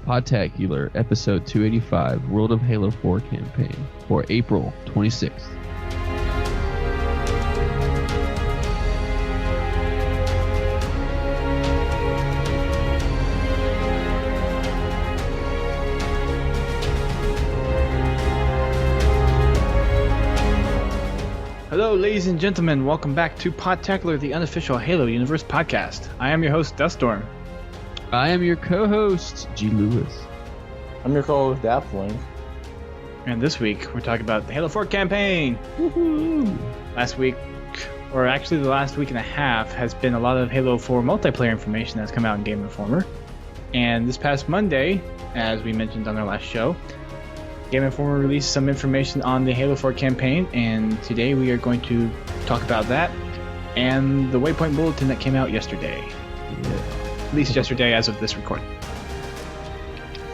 Podtacular, episode 285, World of Halo 4 campaign for April 26th. Hello, ladies and gentlemen. Welcome back to Podtacular, the unofficial Halo Universe podcast. I am your host, Duststorm. I am your co-host, GLewis. I'm your co-host, DaftLink. And this week, we're talking about the Halo 4 campaign. Woohoo! Last week, or actually the last week and a half, has been a lot of Halo 4 multiplayer information that's come out in Game Informer. And this past Monday, as we mentioned on our last show, Game Informer released some information on the Halo 4 campaign, and today we are going to talk about that and the Waypoint Bulletin that came out yesterday. Yeah. At least yesterday as of this recording.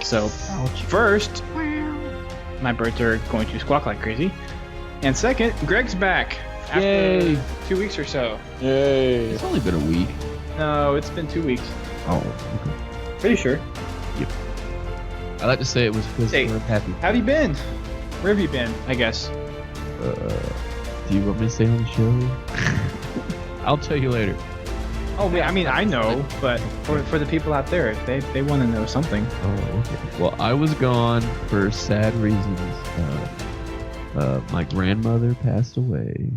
So, first, my birds are going to squawk like crazy. And second, Greg's back after Yay. 2 weeks or so. Yay. It's only been a week. No, it's been 2 weeks. Oh, okay. Pretty sure. Yep. I like to say it was because Hey, we're happy. How have you been? Where have you been, I guess? Do you want me to say on the show? I'll tell you later. Oh, I mean, I know, but for the people out there, they want to know something. Oh, okay. Well, I was gone for sad reasons. My grandmother passed away.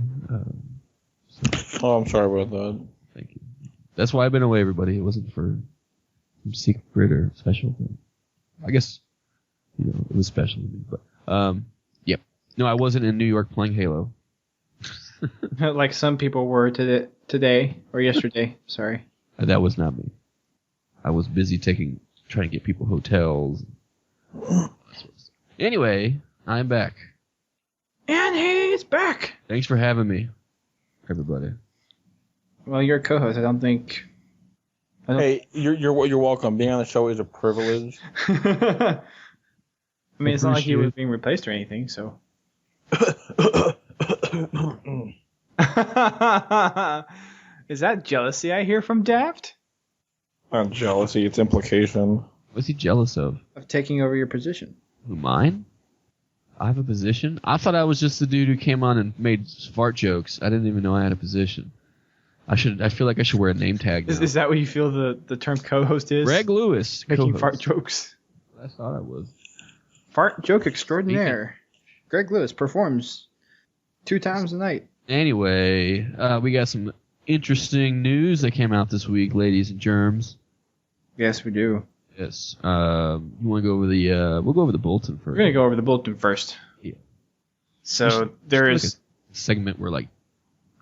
Oh, I'm sorry about that. Thank you. That's why I've been away, everybody. It wasn't for some secret or special thing. I guess, it was special to me. But, yep. No, I wasn't in New York playing Halo. Like some people were today or yesterday. Sorry. That was not me. I was busy trying to get people hotels. Anyway, I'm back. And he's back. Thanks for having me, everybody. Well, you're a co-host. I don't think. Hey, you're welcome. Being on the show is a privilege. I mean, it's not like you were being replaced or anything, so. Is that jealousy I hear from Daft? Not jealousy, it's implication. What's he jealous of? Of taking over your position. Who, mine? I have a position? I thought I was just the dude who came on and made fart jokes. I didn't even know I had a position. I feel like I should wear a name tag now. Is that what you feel the term co-host is? GLewis. Making co-host. fart jokes. I thought I was. Fart joke extraordinaire. GLewis performs 2 times a night. Anyway, we got some interesting news that came out this week, ladies and germs. Yes, we do. Yes. You want to go over we'll go over the bulletin first. We're going to go over the bulletin first. Yeah. So there is like a segment where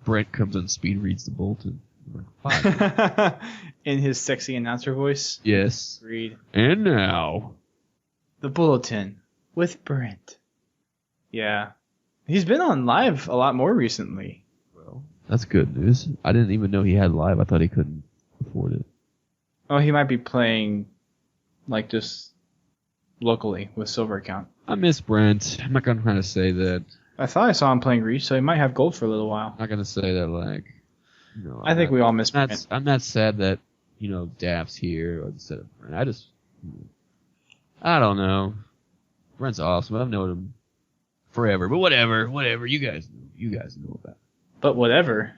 Brent comes on speed reads the bulletin. Fine. in his sexy announcer voice. Yes. Read. And now The bulletin with Brent. Yeah. He's been on live a lot more recently. Well, that's good news. I didn't even know he had live. I thought he couldn't afford it. Oh, he might be playing just locally with Silver account. I miss Brent. I'm not gonna kind of say that. I thought I saw him playing Reach, so he might have gold for a little while. I'm not gonna say that I think we all miss Brent. I'm not sad that Daft's here instead of Brent. I don't know. Brent's awesome. I've known him forever, but whatever. You guys know about it. But whatever.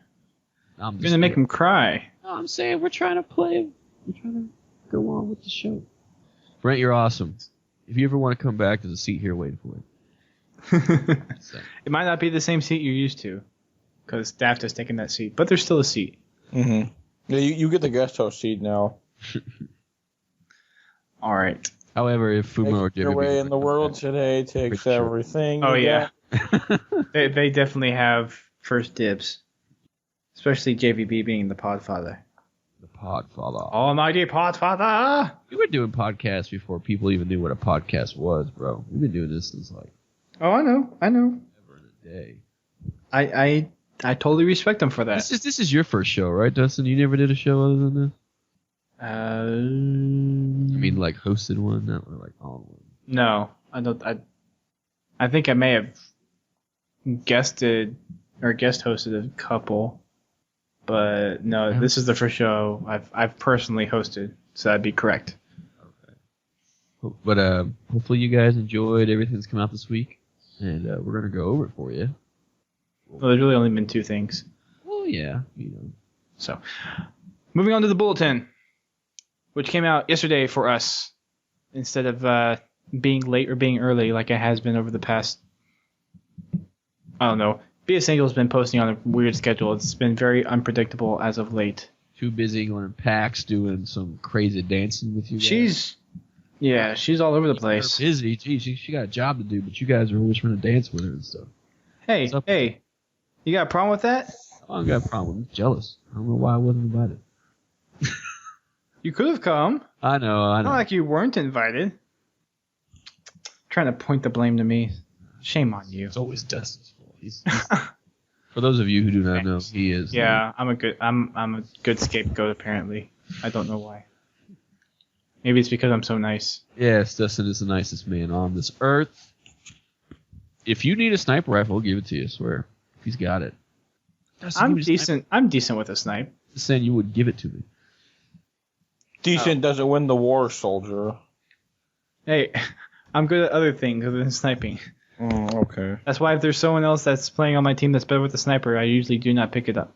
I'm You're gonna make him cry. No, I'm saying we're trying to play. We're trying to go on with the show. Brent, you're awesome. If you ever want to come back, there's a seat here waiting for you. It might not be the same seat you're used to, because Daft has taken that seat, but there's still a seat. Mm-hmm. Yeah, you get the guest host seat now. All right. However, if Fumo or Your way in the world today takes everything. Oh yeah. they definitely have first dibs, especially JVB being the Podfather. The Podfather. Almighty Podfather. We were doing podcasts before people even knew what a podcast was, bro. We've been doing this since Oh, I know. ever in a day. I totally respect them for that. This is your first show, right, Dustin? You never did a show other than this? I mean, hosted one, not on one. No, I don't. I think I may have guested or guest hosted a couple, but no, this is the first show I've personally hosted, so that'd be correct. Okay. But hopefully you guys enjoyed everything that's come out this week, and we're gonna go over it for you. Well, there's really only been 2 things. Well, yeah, So, moving on to the bulletin, which came out yesterday for us, instead of being late or being early like it has been over the past, I don't know. BS Angel's been posting on a weird schedule. It's been very unpredictable as of late. Too busy going to PAX doing some crazy dancing with you guys. She's all over the place. Busy. Gee, she got a job to do, but you guys are always trying to dance with her and stuff. Hey, you got a problem with that? I don't got a problem. I'm jealous. I don't know why I wasn't invited. You could have come. I know. Not like you weren't invited. Trying to point the blame to me. Shame on you. It's always Dustin's fault. He's for those of you who do not know, he is. Yeah, I'm a good scapegoat apparently. I don't know why. Maybe it's because I'm so nice. Yes, Dustin is the nicest man on this earth. If you need a sniper rifle, I'll give it to you, I swear. If he's got it. Dustin, I'm decent. I'm decent with a snipe. Just saying you would give it to me. Decent doesn't win the war, soldier. Hey, I'm good at other things other than sniping. Okay. That's why if there's someone else that's playing on my team that's better with the sniper, I usually do not pick it up.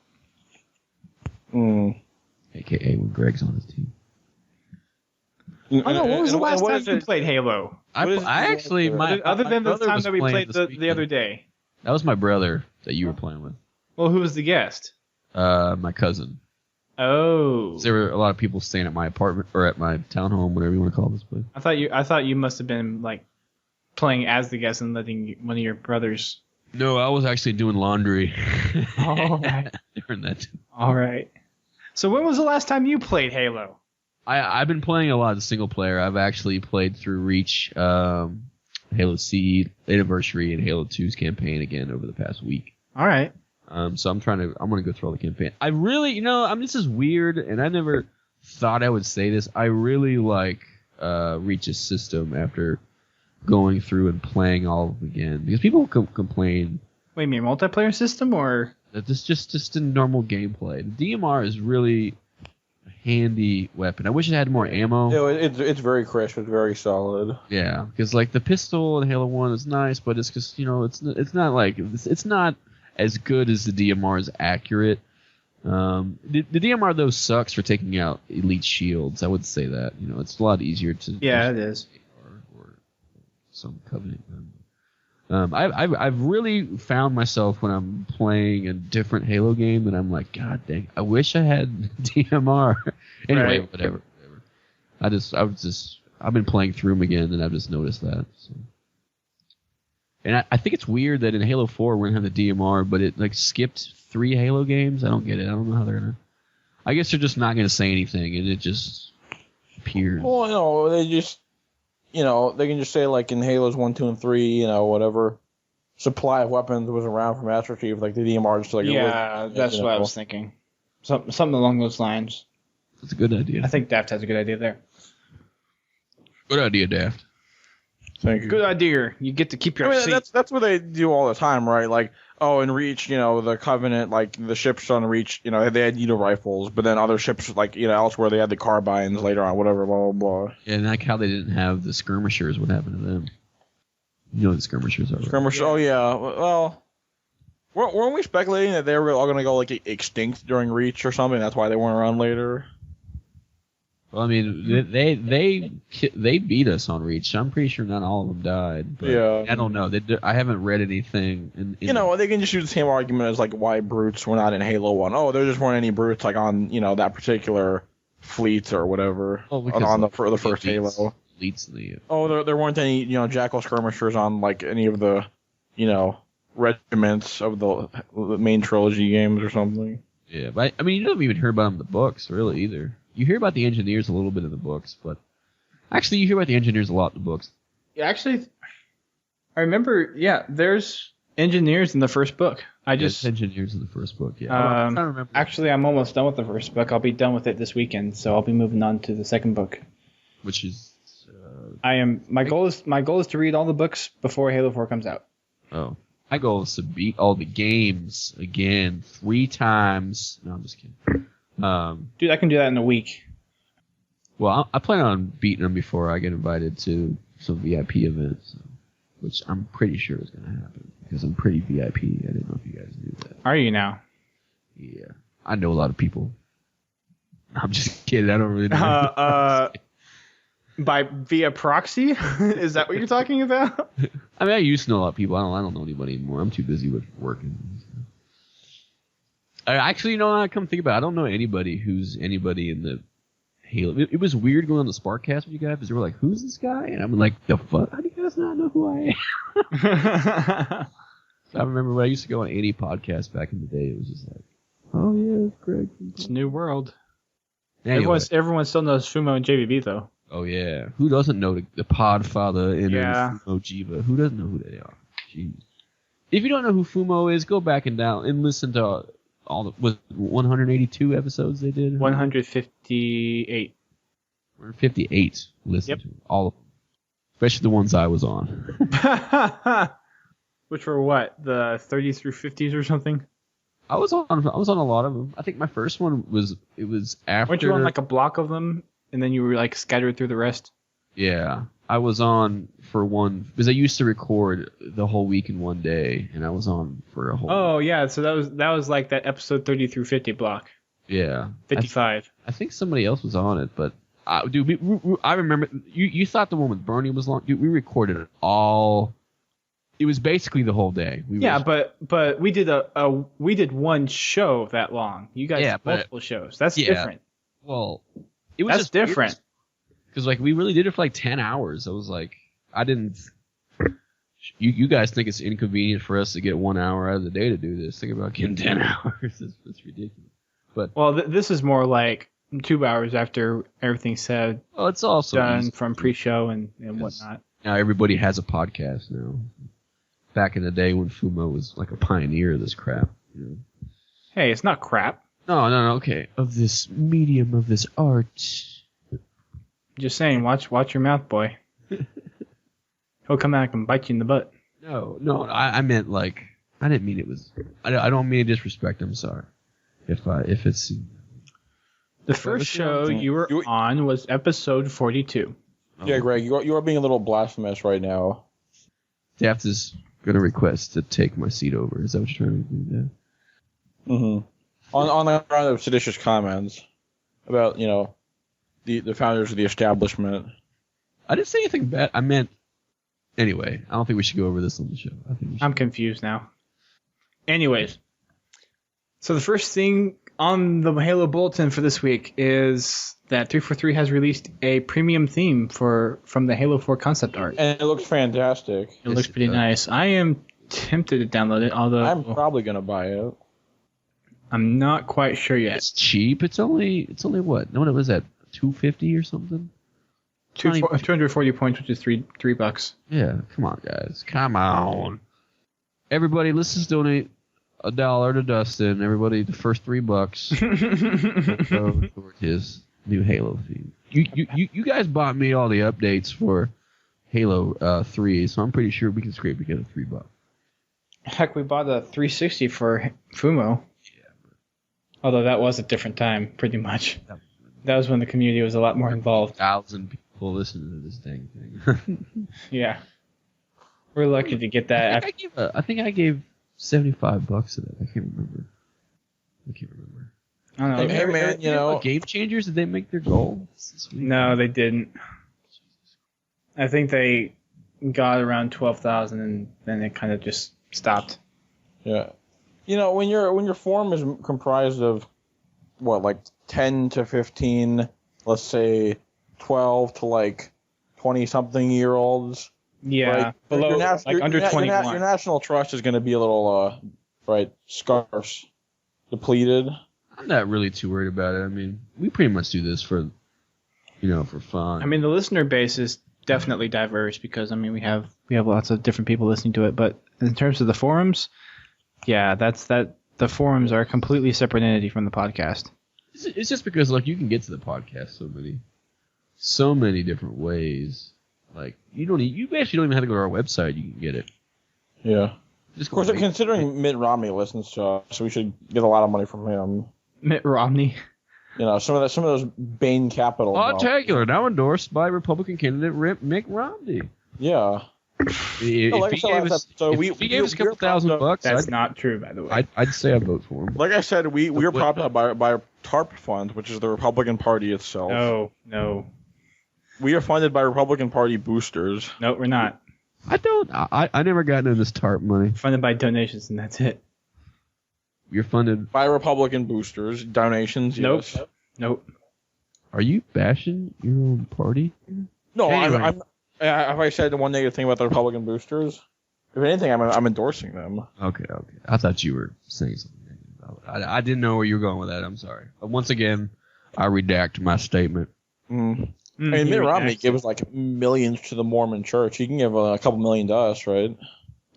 AKA when Greg's on his team. Oh no, when was the last time you played Halo? I actually, other than the time that we played the other day. That was my brother that you were playing with. Well, who was the guest? My cousin. Oh. There were a lot of people staying at my apartment or at my townhome, whatever you want to call this place. I thought you must have been like playing as the guest and letting one of your brothers. No, I was actually doing laundry. All right. During that. All right. So when was the last time you played Halo? I've been playing a lot of single player. I've actually played through Reach, Halo C Anniversary, and Halo 2's campaign again over the past week. All right. So I'm gonna go through all the campaign. I really, this is weird, and I never thought I would say this. I really like Reach's system after going through and playing all of them again, because people complain. Wait, you mean multiplayer system or? That this just in normal gameplay. The DMR is really a handy weapon. I wish it had more ammo. Yeah, it's very crisp. It's very solid. Yeah, because like the pistol in Halo 1 is nice, but it's just it's not as good as the DMR is accurate. The DMR though sucks for taking out elite shields. I would say that it's a lot easier to. Yeah, it is. Or some Covenant gun. I've really found myself when I'm playing a different Halo game that I'm like, God dang, I wish I had DMR. Anyway, Right. whatever. I've been playing through them again, and I've just noticed that. So. And I think it's weird that in Halo 4 we're gonna have the DMR, but it like skipped 3 Halo games. I don't get it. I don't know how they're gonna. I guess they're just not gonna say anything, and it just appears. Well, no, they just. They can just say, like, in Halos 1, 2, and 3, whatever supply of weapons was around for Master Chief, like, the DMR just, like... Yeah, that's what I was thinking. Something along those lines. That's a good idea. I think Daft has a good idea there. Good idea, Daft. Thank you. Good idea. You get to keep your seat. That's what they do all the time, right? Like, in Reach, the Covenant, like, the ships on Reach, they had rifles, but then other ships, like, elsewhere, they had the carbines later on, whatever, blah, blah, blah. Yeah, and like how they didn't have the skirmishers. What happened to them? You know what the skirmishers are. Right? Skirmishers, yeah. Oh, yeah. Well, weren't we speculating that they were all going to go, like, extinct during Reach or something? That's why they weren't around later? Well, I mean, they beat us on Reach. I'm pretty sure not all of them died. But yeah. I don't know. I haven't read anything. They can just use the same argument as, like, why brutes were not in Halo 1. Oh, there just weren't any brutes, like, on, that particular fleet or whatever. Oh, on the first Halo. Fleets in the... Oh, there weren't any, Jackal skirmishers on, like, any of the, regiments of the main trilogy games or something. Yeah, but, I mean, you don't even hear about them in the books, really, either. You hear about the engineers a little bit in the books, but... Actually, you hear about the engineers a lot in the books. Yeah, actually, I remember, there's engineers in the first book. There's engineers in the first book, yeah. I'm trying to remember. Actually, I'm almost done with the first book. I'll be done with it this weekend, so I'll be moving on to the second book. Which is... My goal is to read all the books before Halo 4 comes out. Oh. My goal is to beat all the games again 3 times. No, I'm just kidding. Dude, I can do that in a week. Well, I plan on beating them before I get invited to some VIP events, which I'm pretty sure is going to happen because I'm pretty VIP. I didn't know if you guys knew that. Are you now? Yeah, I know a lot of people. I'm just kidding. I don't really know. Via proxy? Is that what you're talking about? I mean, I used to know a lot of people. I don't know anybody anymore. I'm too busy with working. I actually, I come think about it, I don't know anybody who's anybody in the Halo. It was weird going on the Sparkcast with you guys because they were like, "Who's this guy?" And I'm like, "The fuck? How do you guys not know who I am?" So I remember when I used to go on any podcast back in the day. It was just like, "Oh yeah, it's Greg." It's a new world. Anyway. Everyone still knows Fumo and JVB though. Oh yeah, who doesn't know the Podfather and Fumo Jiva? Who doesn't know who they are? Jeez. If you don't know who Fumo is, go back and listen to all the 182 episodes they did. 158. 158. Listen to all of them, especially the ones I was on. Which were what, the 30s through 50s or something? I was on a lot of them. I think my first one was after. Weren't you on like a block of them, and then you were like scattered through the rest? Yeah, I was on for one because I used to record the whole week in one day, and I was on for a whole. Oh yeah, so that was like that episode 30 through 50 block. Yeah, 55. I think somebody else was on it, but dude, I remember you thought the one with Bernie was long. Dude, we recorded it all. It was basically the whole day. But we did we did one show that long. You guys did multiple shows. That's different. Well, it was just different. Because like we really did it for like 10 hours. I was like, I didn't. You guys think it's inconvenient for us to get 1 hour out of the day to do this? Think about getting 10 hours. It's ridiculous. But this is more like 2 hours after everything's said. Well, it's also done from pre-show and whatnot. Now everybody has a podcast now. Back in the day when Fumo was like a pioneer of this crap. Hey, it's not crap. No, okay. Of this medium, of this art. Just saying, watch your mouth, boy. He'll come back and bite you in the butt. No, I meant like, I didn't mean it was, I don't mean disrespect, I'm sorry. If it's... The first show you were on was episode 42. Yeah, Greg, you are being a little blasphemous right now. Daft is going to request to take my seat over. Is that what you're trying to do, Daft? Mm-hmm. On the round of seditious comments about, the founders of the establishment. I didn't say anything bad. I meant... Anyway, I don't think we should go over this on the show. I'm confused now. Anyways. So the first thing on the Halo Bulletin for this week is that 343 has released a premium theme from the Halo 4 concept art. And it looks fantastic. It looks pretty nice. I am tempted to download it, although... I'm probably going to buy it. I'm not quite sure yet. It's cheap. It's only what? No, what was that? $250 or something? 240 points, which is $3. Yeah, come on, guys. Come on. Everybody, let's just donate $1 to Dustin. Everybody, the first $3 will go toward his new Halo theme. You guys bought me all the updates for Halo 3, so I'm pretty sure we can scrape together $3. Heck, we bought a 360 for Fumo. Yeah. Although that was a different time, pretty much. That was when the community was a lot more involved. 1,000 people listening to this dang thing. Yeah. We're lucky to get that. I think I gave $75 to that. I can't remember. I don't know. Hey man, Game Changers, did they make their goal this week? No, they didn't. I think they got around 12,000 and then it kind of just stopped. Yeah. When your forum is comprised of what, like 10 to 15, let's say 12 to like 20-something year olds. Yeah, below, under 21. Your national trust is going to be a little, scarce, depleted. I'm not really too worried about it. I mean, we pretty much do this for fun. I mean, the listener base is definitely diverse because, I mean, we have lots of different people listening to it. But in terms of the forums, yeah, the forums are a completely separate entity from the podcast. It's just because, like, you can get to the podcast so many different ways. Like, you actually don't even have to go to our website. You can get it. Yeah. Of course, considering Mitt Romney listens to us, so we should get a lot of money from him. Mitt Romney. some of those Bain Capital. Podtacular, now endorsed by Republican candidate Mick Romney. Yeah. If he gave us a couple $1,000, that's not true, by the way. I'd say I'd vote for him. Like I said, we were propped up by TARP Fund, which is the Republican Party itself. No. We are funded by Republican Party boosters. No, we're not. I never got into this TARP money. Funded by donations, and that's it. You're funded by Republican boosters, donations. Nope. Yes. Nope. Are you bashing your own party? No, anyway. I'm. Have I said one negative thing about the Republican boosters? If anything, I'm endorsing them. Okay. I thought you were saying something negative about it. I didn't know where you were going with that. I'm sorry. But once again, I redact my statement. I mean, Mitt Romney gives like millions to the Mormon Church. He can give a couple million to us, right?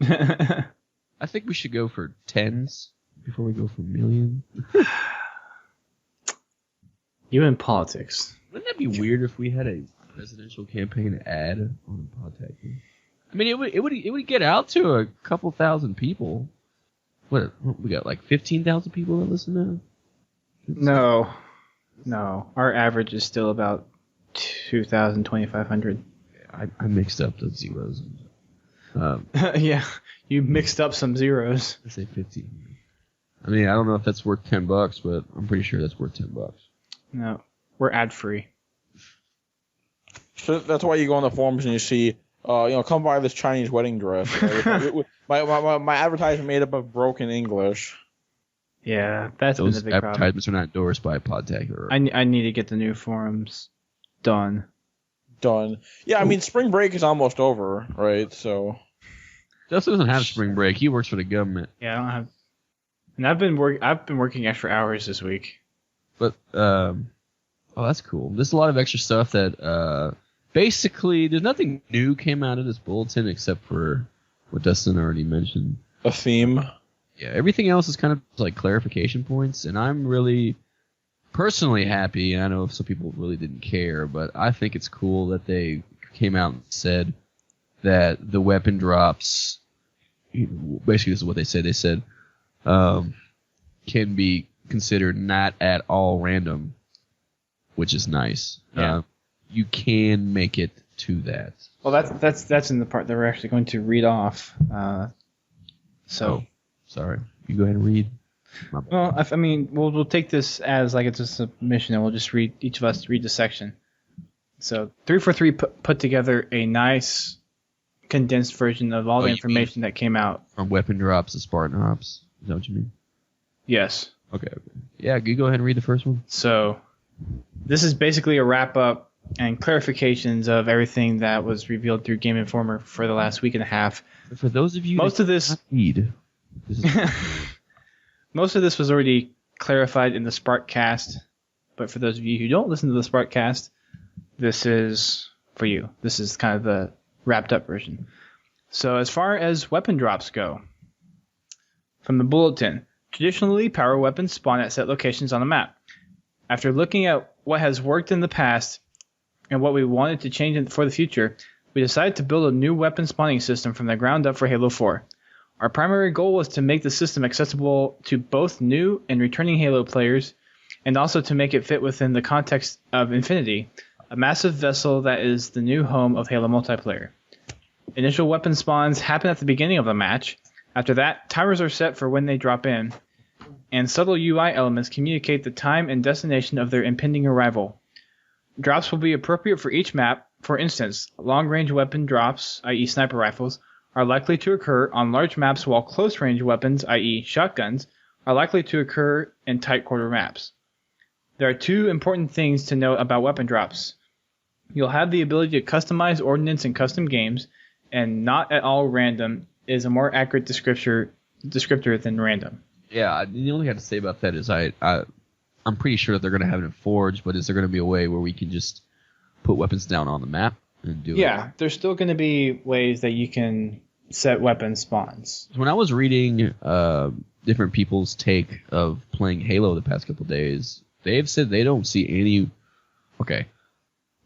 I think we should go for tens before we go for million. You in politics? Wouldn't that be weird if we had a presidential campaign ad on Podtacular? I mean, it would get out to a couple thousand people. What we got, like 15,000 people that listen now? No. Our average is still about 2,000, 2,500. I mixed up the zeros. Yeah, you mixed up some zeros. I say 15. I mean, I don't know if that's worth $10, but I'm pretty sure that's worth $10. No, we're ad free. So that's why you go on the forums and you see, come buy this Chinese wedding dress. Right? my advertisement made up of broken English. Yeah, that's been the big problem. Those advertisements are not endorsed by Podtacular. I need to get the new forums done. Yeah, I mean, spring break is almost over, right? So Justin doesn't have spring break. He works for the government. Yeah, I don't have. And I've been working extra hours this week. But that's cool. There's a lot of extra stuff that basically there's nothing new came out of this bulletin except for what Dustin already mentioned. A theme. Yeah, everything else is kind of like clarification points, and I'm really personally happy. I know some people really didn't care, but I think it's cool that they came out and said that the weapon drops, basically this is what they said. They said can be considered not at all random, which is nice. Yeah. You can make it to that. Well, that's in the part that we're actually going to read off. Sorry. You go ahead and read. Well, I mean, we'll take this as like it's a submission, and we'll just read each of us read the section. So 343 put together a nice condensed version of all the information that came out from weapon drops to Spartan hops. Is that what you mean? Yes. Okay. Yeah, you go ahead and read the first one. So this is basically a wrap up and clarifications of everything that was revealed through Game Informer for the last week and a half. For those of you most of this was already clarified in the Sparkcast, but for those of you who don't listen to the Sparkcast, this is for you. This is kind of the wrapped up version. So as far as weapon drops go, from the bulletin, traditionally power weapons spawn at set locations on the map. After looking at what has worked in the past and what we wanted to change for the future, we decided to build a new weapon spawning system from the ground up for Halo 4. Our primary goal was to make the system accessible to both new and returning Halo players, and also to make it fit within the context of Infinity, a massive vessel that is the new home of Halo multiplayer. Initial weapon spawns happen at the beginning of the match. After that, timers are set for when they drop in, and subtle UI elements communicate the time and destination of their impending arrival. Drops will be appropriate for each map. For instance, long-range weapon drops, i.e. sniper rifles, are likely to occur on large maps, while close-range weapons, i.e. shotguns, are likely to occur in tight-quarter maps. There are two important things to note about weapon drops. You'll have the ability to customize ordnance in custom games, and not at all random is a more accurate descriptor than random. Yeah, the only thing I have to say about that is I'm pretty sure that they're going to have it in Forge, but is there going to be a way where we can just put weapons down on the map and do it? Yeah, there's still going to be ways that you can set weapon spawns. When I was reading different people's take of playing Halo the past couple of days, they've said they don't see any... Okay.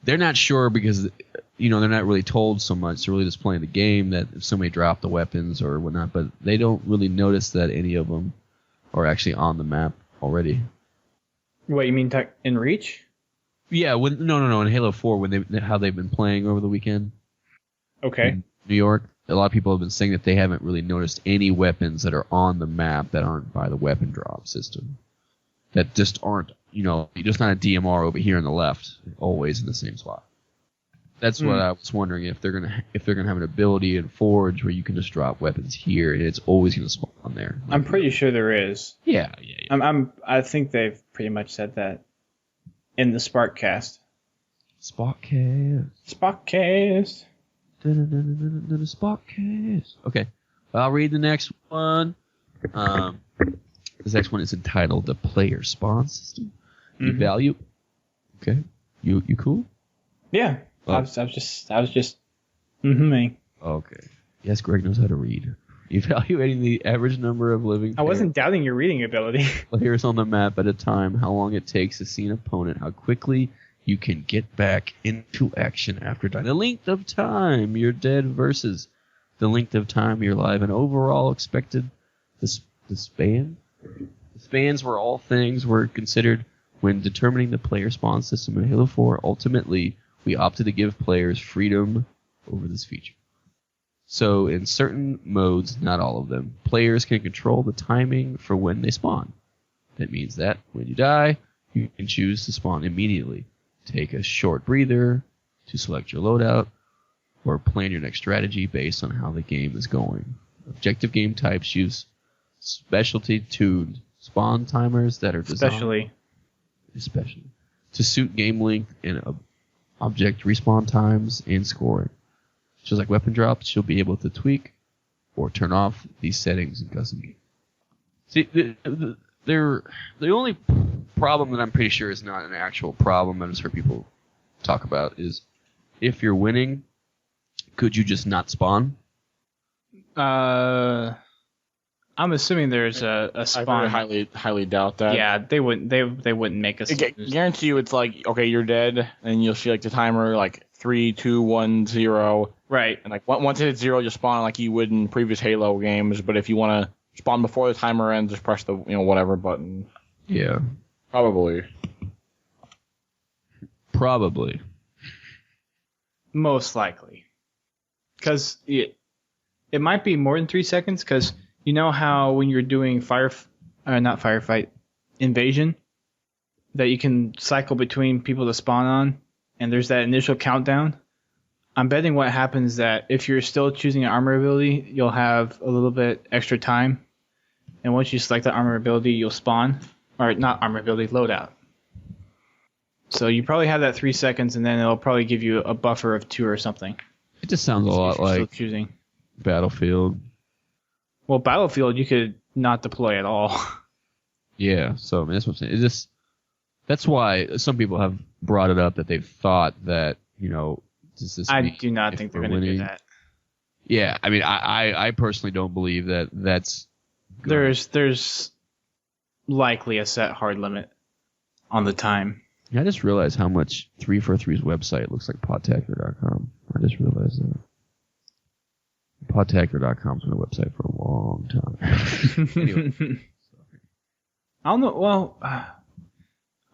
They're not sure because, they're not really told so much. They're really just playing the game that if somebody dropped the weapons or whatnot, but they don't really notice that any of them are actually on the map already. What, you mean in Reach? Yeah, no. In Halo 4, how they've been playing over the weekend. Okay. In New York, a lot of people have been saying that they haven't really noticed any weapons that are on the map that aren't by the weapon drop system. That just aren't, just not a DMR over here on the left, always in the same spot. That's what I was wondering, if they're gonna have an ability in Forge where you can just drop weapons here and it's always gonna spawn there. I'm pretty sure there is. Yeah. I think they've pretty much said that in the Sparkcast. Sparkcast. Sparkcast. Sparkcast. Okay, I'll read the next one. This next one is entitled "The Player Spawn System." You value. Okay, you cool? Yeah. Oh. I was just me. Okay. Yes, Greg knows how to read. Evaluating the average number of living I wasn't doubting your reading ability. players on the map at a time, how long it takes to see an opponent, how quickly you can get back into action after dying, the length of time you're dead versus the length of time you're alive, and overall expected the span. The spans were all things were considered when determining the player spawn system in Halo 4. Ultimately, we opted to give players freedom over this feature. So in certain modes, not all of them, players can control the timing for when they spawn. That means that when you die, you can choose to spawn immediately, take a short breather to select your loadout, or plan your next strategy based on how the game is going. Objective game types use specialty-tuned spawn timers that are designed especially to suit game length and object respawn times and scoring. Just like weapon drops, you'll be able to tweak or turn off these settings in custom game. See, the only problem that I'm pretty sure is not an actual problem I've just heard people talk about is if you're winning, could you just not spawn? I'm assuming there's a spawn. I highly doubt that. Yeah, they wouldn't make us. Guarantee you, it's like, okay, you're dead, and you'll see like the timer like 3, 2, 1, 0. Right. And like once it hits 0, you spawn like you would in previous Halo games. But if you want to spawn before the timer ends, just press the whatever button. Yeah. Probably. Most likely. Because it might be more than 3 seconds, because you know how when you're doing invasion, that you can cycle between people to spawn on, and there's that initial countdown. I'm betting what happens is that if you're still choosing an armor ability, you'll have a little bit extra time, and once you select the armor ability, you'll spawn, or not armor ability, loadout. So you probably have that 3 seconds, and then it'll probably give you a buffer of 2 or something. It just sounds a lot like choosing Battlefield. Well, Battlefield, you could not deploy at all. Yeah, so I mean, that's what I'm saying. That's why some people have brought it up that they've thought that, does this I mean do not think they're going to do that. Yeah, I mean, I personally don't believe that that's good. There's likely a set hard limit on the time. Yeah, I just realized how much 343's website looks like Podtacular.com. I just realized that. Podtacular.com's been a website for a long time. Anyway. I don't know. Well,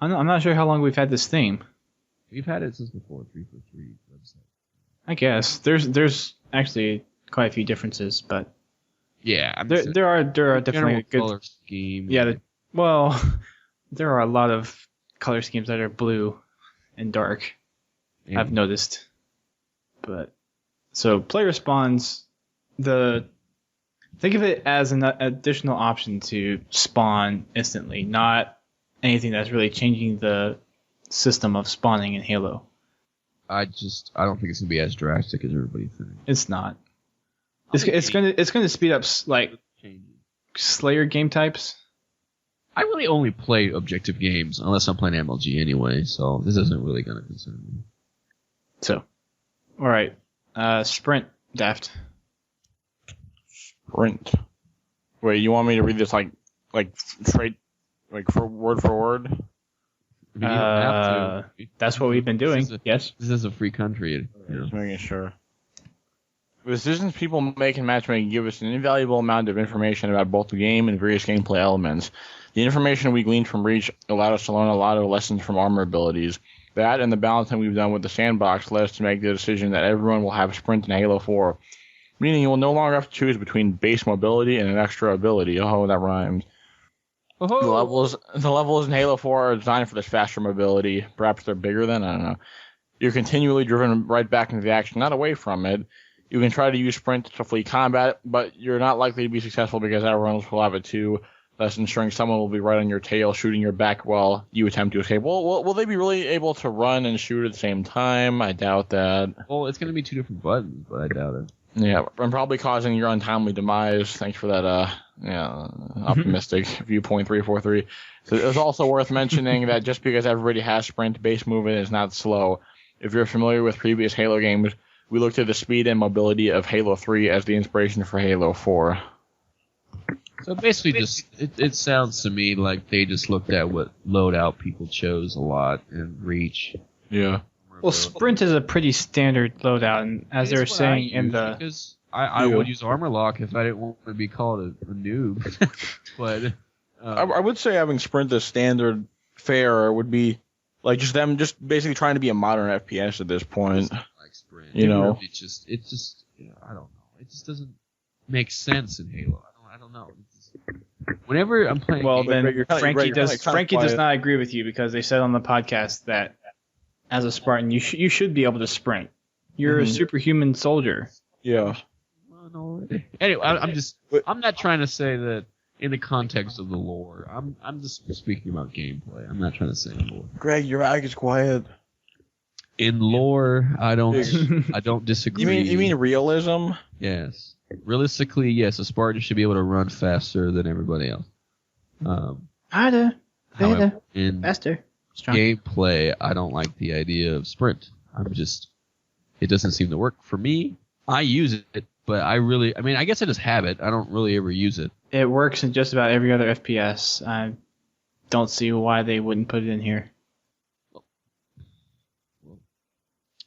I'm not sure how long we've had this theme. We've had it since before 343 website. I guess there's actually quite a few differences, but yeah, there are definitely a good color scheme. Yeah, there are a lot of color schemes that are blue and dark. Yeah. I've noticed, but so player spawns. Think of it as an additional option to spawn instantly, not anything that's really changing the system of spawning in Halo. I don't think it's gonna be as drastic as everybody thinks. It's not. It's gonna speed up like Slayer game types. I really only play objective games unless I'm playing MLG anyway, so this isn't really gonna concern me. So, all right, sprint, Daft. Sprint. Wait, you want me to read this like straight, like for word? I mean, you don't have to. That's what we've been doing. Yes. This is a free country. Just making sure. The decisions people make in matchmaking give us an invaluable amount of information about both the game and various gameplay elements. The information we gleaned from Reach allowed us to learn a lot of lessons from armor abilities. That and the balancing we've done with the sandbox led us to make the decision that everyone will have Sprint in Halo 4, meaning you will no longer have to choose between base mobility and an extra ability. Oh, that rhymes. Oh-ho. The levels in Halo 4 are designed for this faster mobility. Perhaps they're bigger than, I don't know. You're continually driven right back into the action, not away from it. You can try to use Sprint to flee combat, but you're not likely to be successful because everyone else will have it too, thus ensuring someone will be right on your tail, shooting your back while you attempt to escape. Well, will they be really able to run and shoot at the same time? I doubt that. Well, it's going to be 2 different buttons, but I doubt it. Yeah, and probably causing your untimely demise. Thanks for that, optimistic viewpoint 343. So it's also worth mentioning that just because everybody has sprint, base movement is not slow. If you're familiar with previous Halo games, we looked at the speed and mobility of Halo 3 as the inspiration for Halo 4. So basically, it sounds to me like they just looked at what loadout people chose a lot and Reach. Yeah. Well, Sprint is a pretty standard loadout, and as they were saying in the... Because I would use Armor Lock if I didn't want to be called a noob. But I would say having Sprint as standard fare would be like just them just basically trying to be a modern FPS at this point. Like Sprint. You know? It's just I don't know. It just doesn't make sense in Halo. I don't know. Whenever I'm playing... Well, Halo, then Frankie does not agree with you because they said on the podcast that as a Spartan, you should be able to sprint. You're a superhuman soldier. Yeah. Well, no. Anyway, I'm not trying to say that in the context of the lore. I'm just speaking about gameplay. I'm not trying to say lore. Greg, your mic is quiet. In lore, I don't disagree. You mean realism? Yes. Realistically, yes, a Spartan should be able to run faster than everybody else. Harder, However, in faster. Strong. gameplay, I don't like the idea of sprint. It doesn't seem to work for me. I use it, but I guess I just have it. I don't really ever use it. It works in just about every other FPS. I don't see why they wouldn't put it in here.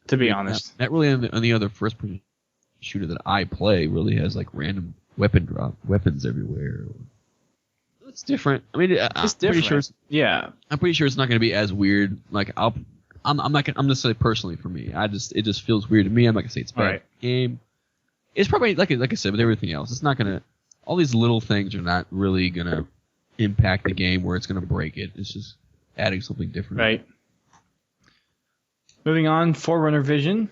To be honest. Not really on the other first-person shooter that I play really has like random weapon drop, weapons everywhere. It's different. I mean, it's different. I'm pretty sure it's not going to be as weird. Like I'm gonna say personally for me, it just feels weird to me. I'm not gonna say it's a bad game. It's probably like I said with everything else. It's not gonna. All these little things are not really gonna impact the game where it's gonna break it. It's just adding something different. Right. Moving on, Forerunner Vision.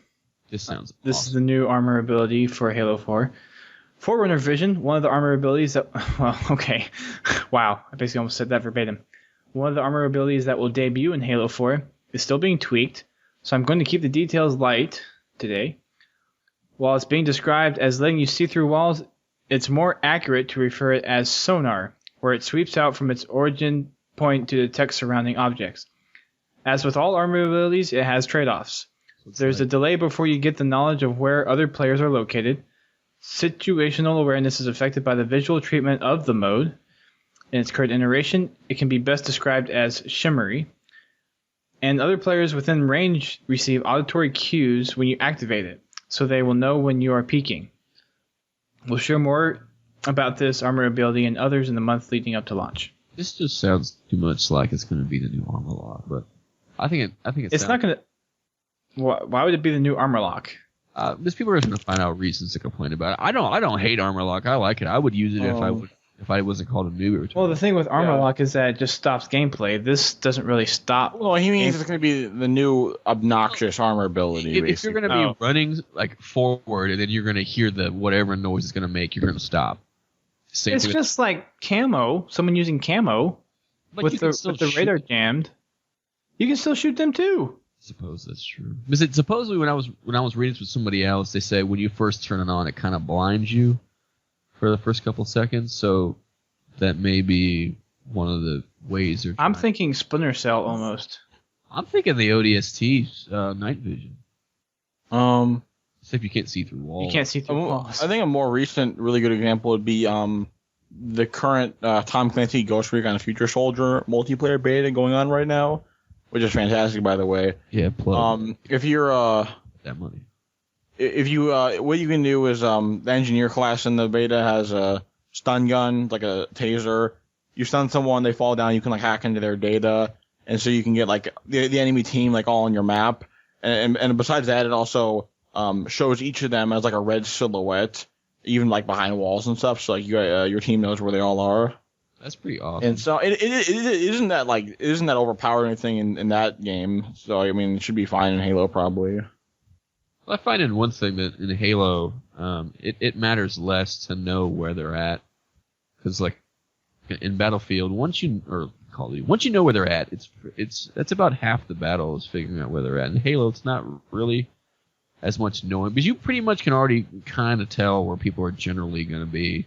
This sounds. This awesome. is the new armor ability for Halo 4. Forerunner Vision, one of the armor abilities that... Well, okay. Wow, I basically almost said that verbatim. One of the armor abilities that will debut in Halo 4 is still being tweaked, so I'm going to keep the details light today. While it's being described as letting you see through walls, it's more accurate to refer it as sonar, where it sweeps out from its origin point to detect surrounding objects. As with all armor abilities, it has trade-offs. There's a delay before you get the knowledge of where other players are located. Situational awareness is affected by the visual treatment of the mode. In its current iteration, it can be best described as shimmery. And other players within range receive auditory cues when you activate it, so they will know when you are peeking. We'll share more about this armor ability and others in the month leading up to launch. This just sounds too much like it's going to be the new armor lock, but I think it's not going to. Why would it be the new armor lock? Because people are going to find out reasons to complain about it. I don't hate armor lock. I like it. I would use it if I wasn't called a noob. Well, the thing with armor lock is that it just stops gameplay. This doesn't really stop. Well, he means it's going to be the new obnoxious armor ability. If you're going to be running like forward and then you're going to hear the whatever noise it's going to make, you're going to stop. It's just like camo. Someone using camo with the radar jammed. You can still shoot them too. I suppose that's true. Because supposedly when I was reading this with somebody else, they say when you first turn it on, it kind of blinds you for the first couple seconds. So that may be one of the ways they're. I'm thinking Splinter Cell almost. I'm thinking the ODST night vision. Except you can't see through walls. You can't see through walls. I think a more recent, really good example would be the current Tom Clancy Ghost Recon Future Soldier multiplayer beta going on right now. Which is fantastic, by the way. Yeah, plug. If you're that money. if you what you can do is the engineer class in the beta has a stun gun, like a taser. You stun someone, they fall down. You can like hack into their data, and so you can get like the enemy team like all on your map. And besides that, it also shows each of them as like a red silhouette, even like behind walls and stuff. So like your team knows where they all are. That's pretty awesome. And so it isn't that overpowered or anything in that game. So I mean, it should be fine in Halo probably. Well, I find in one thing that in Halo, it matters less to know where they're at, because like in Battlefield, once you know where they're at, that's about half the battle is figuring out where they're at. In Halo, it's not really as much knowing, because you pretty much can already kind of tell where people are generally going to be,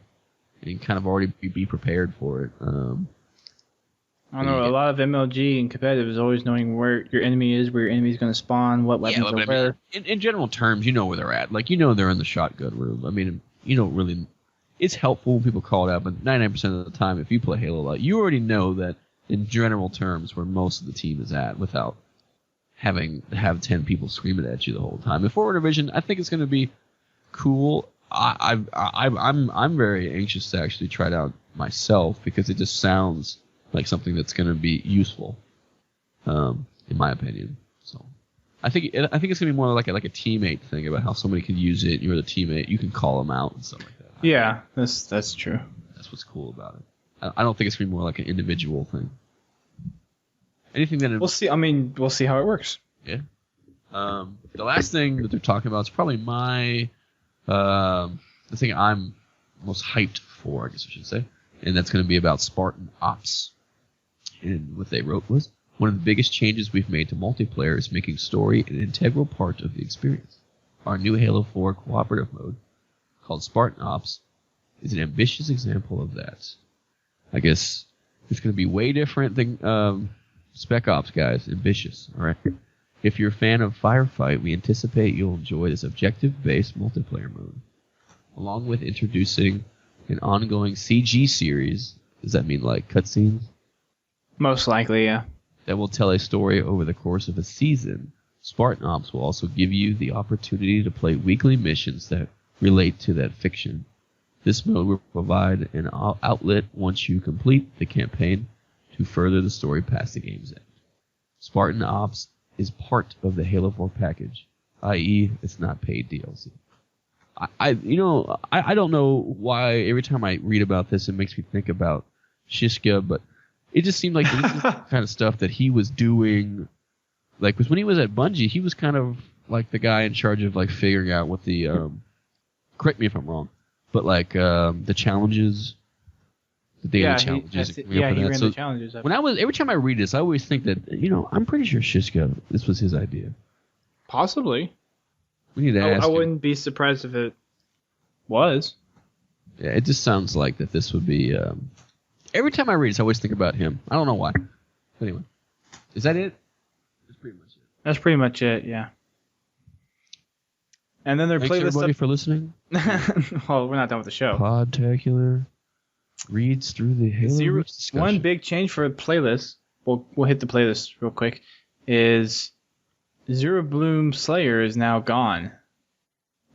and kind of already be prepared for it. I don't know. A lot of MLG and competitive is always knowing where your enemy is, where your enemy is going to spawn, what weapons are where. In general terms, you know where they're at. Like, you know they're in the shotgun room. I mean, you don't really. It's helpful when people call it out, but 99% of the time, if you play Halo a lot, you already know that in general terms where most of the team is at without having to have 10 people screaming at you the whole time. In Forward Division, I think it's going to be cool. I'm very anxious to actually try it out myself, because it just sounds like something that's going to be useful, in my opinion. So I think it's going to be more like a teammate thing, about how somebody can use it. You're the teammate, you can call them out and stuff like that. Yeah, that's true. That's what's cool about it. I don't think it's going to be more like an individual thing. Anything that we'll see. I mean, we'll see how it works. Yeah. The last thing that they're talking about is probably the thing I'm most hyped for, I guess I should say, and that's going to be about Spartan Ops. And what they wrote was, one of the biggest changes we've made to multiplayer is making story an integral part of the experience. Our new Halo 4 cooperative mode, called Spartan Ops, is an ambitious example of that. I guess it's going to be way different than Spec Ops, guys. Ambitious, alright? If you're a fan of Firefight, we anticipate you'll enjoy this objective-based multiplayer mode, along with introducing an ongoing CG series. Does that mean like cutscenes? Most likely, yeah. That will tell a story over the course of a season. Spartan Ops will also give you the opportunity to play weekly missions that relate to that fiction. This mode will provide an outlet once you complete the campaign to further the story past the game's end. Spartan Ops is part of the Halo 4 package, i.e. it's not paid DLC. I don't know why every time I read about this it makes me think about Shishka, but it just seemed like this is the kind of stuff that he was doing. Like, because when he was at Bungie, he was kind of like the guy in charge of like figuring out what the correct me if I'm wrong, but like the challenges, the daily challenges. He ran the challenges. Every time I read this, I always think that I'm pretty sure Shishka, this was his idea. Possibly. We need to ask. I wouldn't be surprised if it was. Yeah, it just sounds like that this would be. Every time I read this, I always think about him. I don't know why. But anyway, is that it? That's pretty much it. That's pretty much it. Yeah. And then their Thanks everybody for listening. Well, we're not done with the show. Podtacular reads through the Halo discussion. One big change for the playlist. We'll hit the playlist real quick. Is Zero Bloom Slayer is now gone.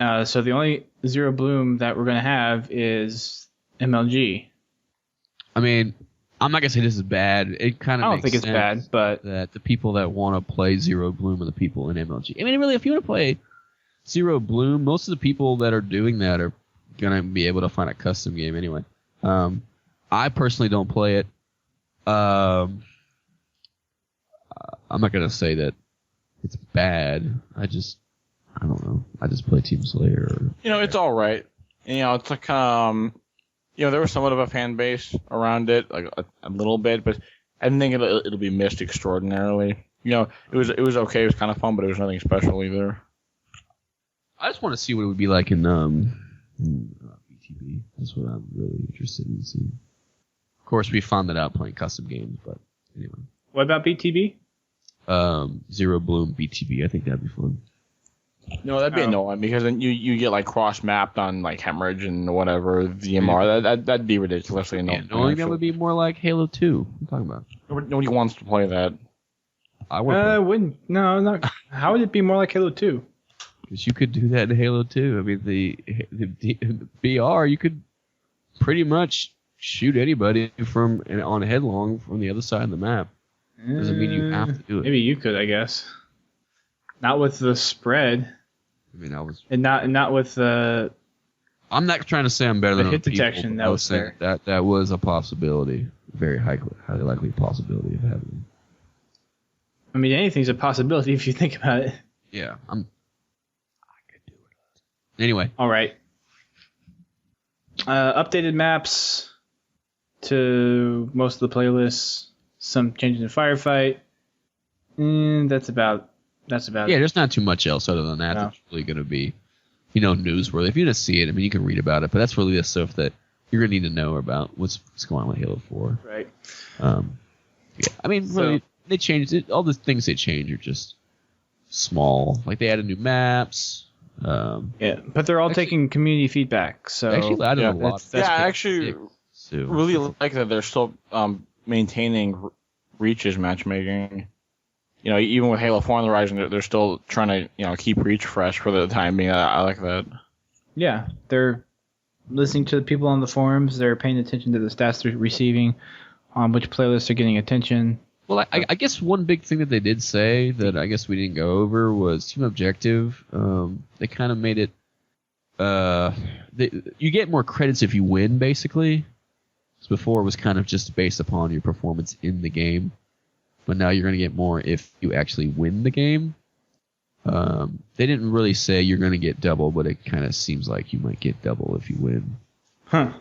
So the only Zero Bloom that we're going to have is MLG. I mean, I'm not going to say this is bad. It kind of I don't think it's bad, but that the people that want to play Zero Bloom are the people in MLG. I mean, really, if you want to play Zero Bloom, most of the people that are doing that are going to be able to find a custom game anyway. I personally don't play it. I'm not going to say that it's bad. I don't know. I just play Team Slayer. It's all right. It's like there was somewhat of a fan base around it, like a little bit, but I didn't think it'll be missed extraordinarily. It was okay. It was kind of fun, but it was nothing special either. I just want to see what it would be like in BTB. That's what I'm really interested in seeing. Of course, we found that out playing custom games, but anyway. What about BTB? Zero Bloom BTB. I think that'd be fun. No, that'd be annoying because then you get like cross mapped on like Hemorrhage and whatever VMR. That'd be ridiculously annoying. Knowing that would be more like Halo 2. What I'm talking about. Nobody wants to play that. I wouldn't. No, not. How would it be more like Halo 2? Because you could do that in Halo 2. I mean, the BR, you could pretty much shoot anybody on headlong from the other side of the map. Doesn't mean you have to do it. Maybe you could, I guess. Not with the spread. I mean, and not with the. I'm not trying to say I'm better than hit other detection. people, That was there. That was a possibility, very highly likely possibility of happening. I mean, anything's a possibility if you think about it. Yeah, I could do it. Anyway. All right. Updated maps to most of the playlists. Some changes in firefight. That's about it. Yeah, there's not too much else other than that that's really going to be, newsworthy. If you just see it, I mean, you can read about it, but that's really the stuff that you're going to need to know about what's going on with Halo 4. Right. Yeah. I mean, really, they changed it. All the things they change are just small. Like they added new maps. Yeah, but they're all taking community feedback. So actually added a lot. I actually really like that they're still maintaining Reach's matchmaking. Even with Halo 4 on the horizon, they're still trying to keep Reach fresh for the time being. I like that. Yeah, they're listening to the people on the forums. They're paying attention to the stats they're receiving, on which playlists are getting attention. Well, I guess one big thing that they did say that I guess we didn't go over was team objective. They kind of made it. You get more credits if you win, basically. Because before it was kind of just based upon your performance in the game, but now you're going to get more if you actually win the game. They didn't really say you're going to get double, but it kind of seems like you might get double if you win. Huh.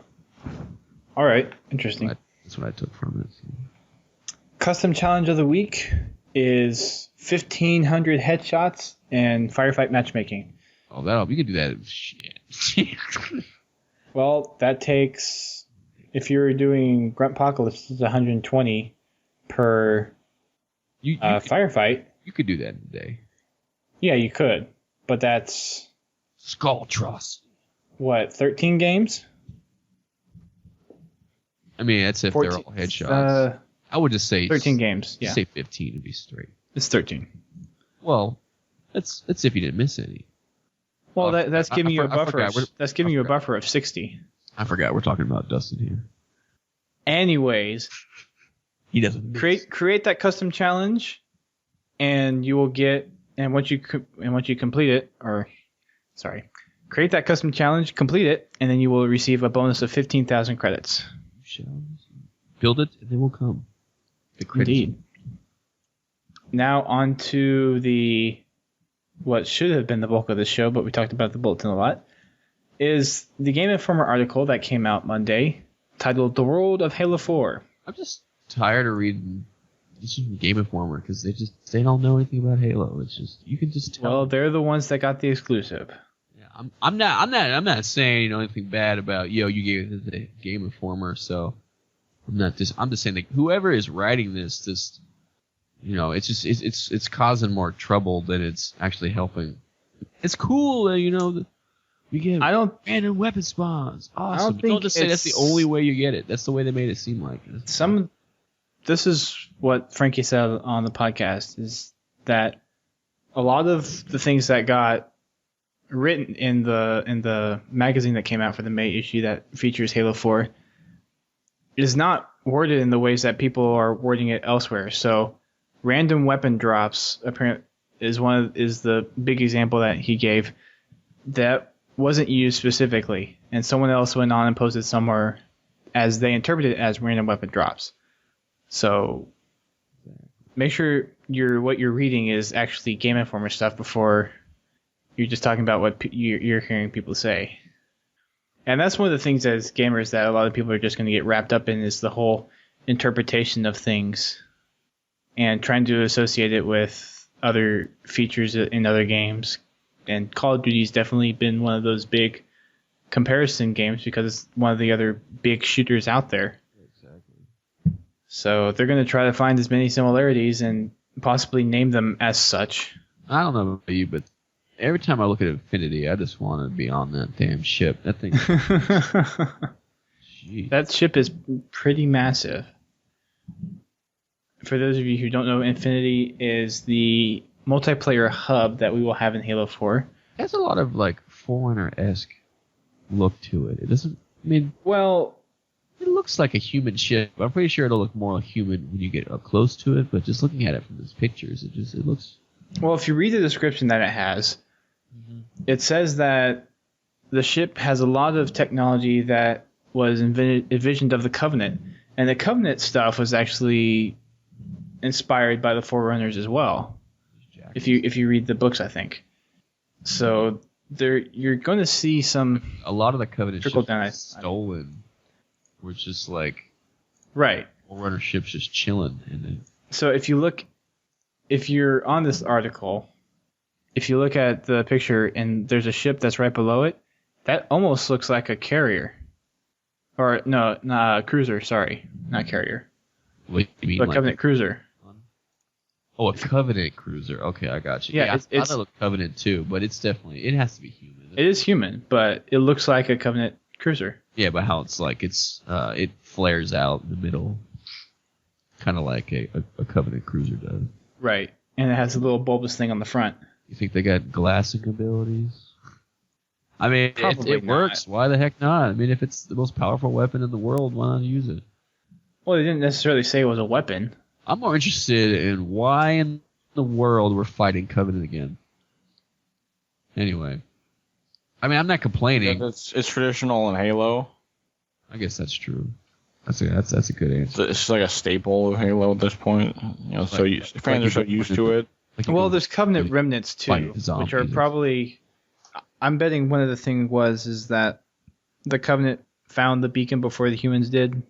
All right. Interesting. That's what I took from it. So. Custom challenge of the week is 1,500 headshots and firefight matchmaking. Oh, you can do that. Shit. Well, that takes, if you're doing Gruntpocalypse, it's 120 per firefight. You could do that in a day. Yeah, you could, but that's Skull Trust. What, 13 games? I mean, that's if 14, they're all headshots. I would just say 13 games. Yeah, say 15 to be straight. It's 13. Well, that's if you didn't miss any. Well, that's giving you a buffer. That's giving you a buffer of 60. I forgot we're talking about Dustin here. Anyways, he doesn't create that custom challenge, and you will get. And once you complete it, create that custom challenge, complete it, and then you will receive a bonus of 15,000 credits. Build it, and they will come. Indeed. Now on to what should have been the bulk of the show, but we talked about the bulletin a lot, is the Game Informer article that came out Monday, titled "The World of Halo 4." I'm just tired of reading Game Informer because they don't know anything about Halo. It's just you can just tell. Well, they're the ones that got the exclusive. Yeah, I'm not saying anything bad about you gave it the Game Informer, so I'm just saying that whoever is writing this it's causing more trouble than it's actually helping. It's cool, we get random weapon spawns. Awesome. Don't just say that's the only way you get it. That's the way they made it seem like. This is what Frankie said on the podcast, is that a lot of the things that got written in the magazine that came out for the May issue that features Halo 4 is not worded in the ways that people are wording it elsewhere. So random weapon drops is the big example that he gave that wasn't used specifically, and someone else went on and posted somewhere as they interpreted it as random weapon drops. So make sure what you're reading is actually Game Informer stuff before you're just talking about what you're hearing people say. And that's one of the things as gamers that a lot of people are just going to get wrapped up in, is the whole interpretation of things and trying to associate it with other features in other games. And Call of Duty's definitely been one of those big comparison games because it's one of the other big shooters out there. Exactly. So they're going to try to find as many similarities and possibly name them as such. I don't know about you, but every time I look at Infinity, I just want to be on that damn ship. That thing. That ship is pretty massive. For those of you who don't know, Infinity is the multiplayer hub that we will have in Halo 4. has a lot of like Forerunner-esque look to it. It doesn't. I mean, Well, it looks like a human ship. I'm pretty sure it'll look more human when you get up close to it. But just looking at it from these pictures, it looks. well, if you read the description that it has, it says that the ship has a lot of technology that was envisioned of the Covenant, and the Covenant stuff was actually inspired by the Forerunners as well. If you read the books, I think. So you're going to see a lot of the Covenant trickle ships down. were stolen. Were just like Right. Forerunner ships just chilling, and So if you're on this article, if you look at the picture and there's a ship that's right below it, that almost looks like a carrier. Or no, not a cruiser. Sorry, not carrier. what do you mean? But Like, Covenant cruiser. oh, a Covenant cruiser. Okay, I got you. Yeah, I thought it looked Covenant too, but it has to be human. It is human, but it looks like a Covenant cruiser. Yeah, but how it's like it flares out in the middle, kind of like a Covenant cruiser does. Right, and it has a little bulbous thing on the front. You think they got glassing abilities? I mean, Probably it works. Why the heck not? I mean, if it's the most powerful weapon in the world, why not use it? Well, they didn't necessarily say it was a weapon. I'm more interested in why in the world we're fighting Covenant again. Anyway, I mean, I'm not complaining. It's traditional in Halo. I guess that's true. That's a good answer. It's like a staple of Halo at this point. You know, fans are so used to it. Like Well, there's Covenant remnants too, fight zombies. which are probably. I'm betting one of the things is that the Covenant found the beacon before the humans did.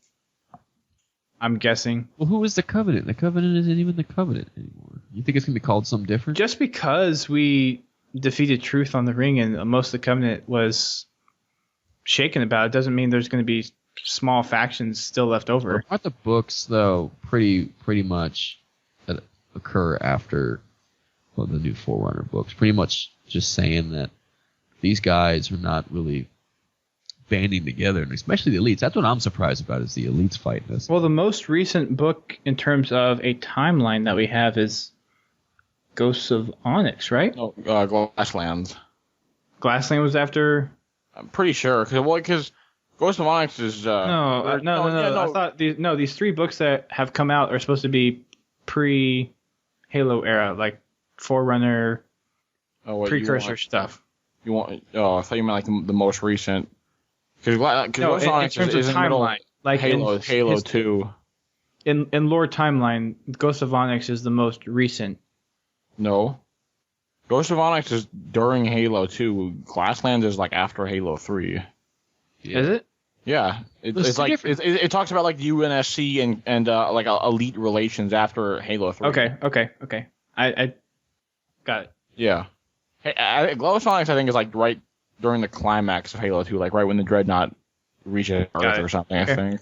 I'm guessing. Well, who is the Covenant? The Covenant isn't even the Covenant anymore. You think it's gonna be called something different? Just because we defeated Truth on the ring and most of the Covenant was shaken about it doesn't mean there's going to be small factions still left over. Aren't the books though pretty much that occur after the new Forerunner books? Pretty much just saying that these guys are not really banding together, and especially the elites. That's what I'm surprised about is the elites fighting us. Well, the most recent book in terms of a timeline that we have is Ghosts of Onyx, right? No, Glasslands. Glassland was after. I'm pretty sure because Ghost of Onyx is No. I thought these three books that have come out are supposed to be pre-Halo era, like Forerunner, precursor stuff. You want? Oh, I thought you meant like the most recent. Because No, Ghost of Onyx in terms is of in the middle timeline, like Halo 2. In lore timeline, Ghost of Onyx is the most recent. No. Ghost of Onyx is during Halo 2. Glasslands is like after Halo 3. Yeah. Is it? Yeah. There's It's two like different- it talks about like the UNSC and like elite relations after Halo 3. Okay. I got it. Yeah. Hey, Ghost of Onyx I think is like right during the climax of Halo 2, like right when the Dreadnought reaches Earth it. or something, Okay. I think.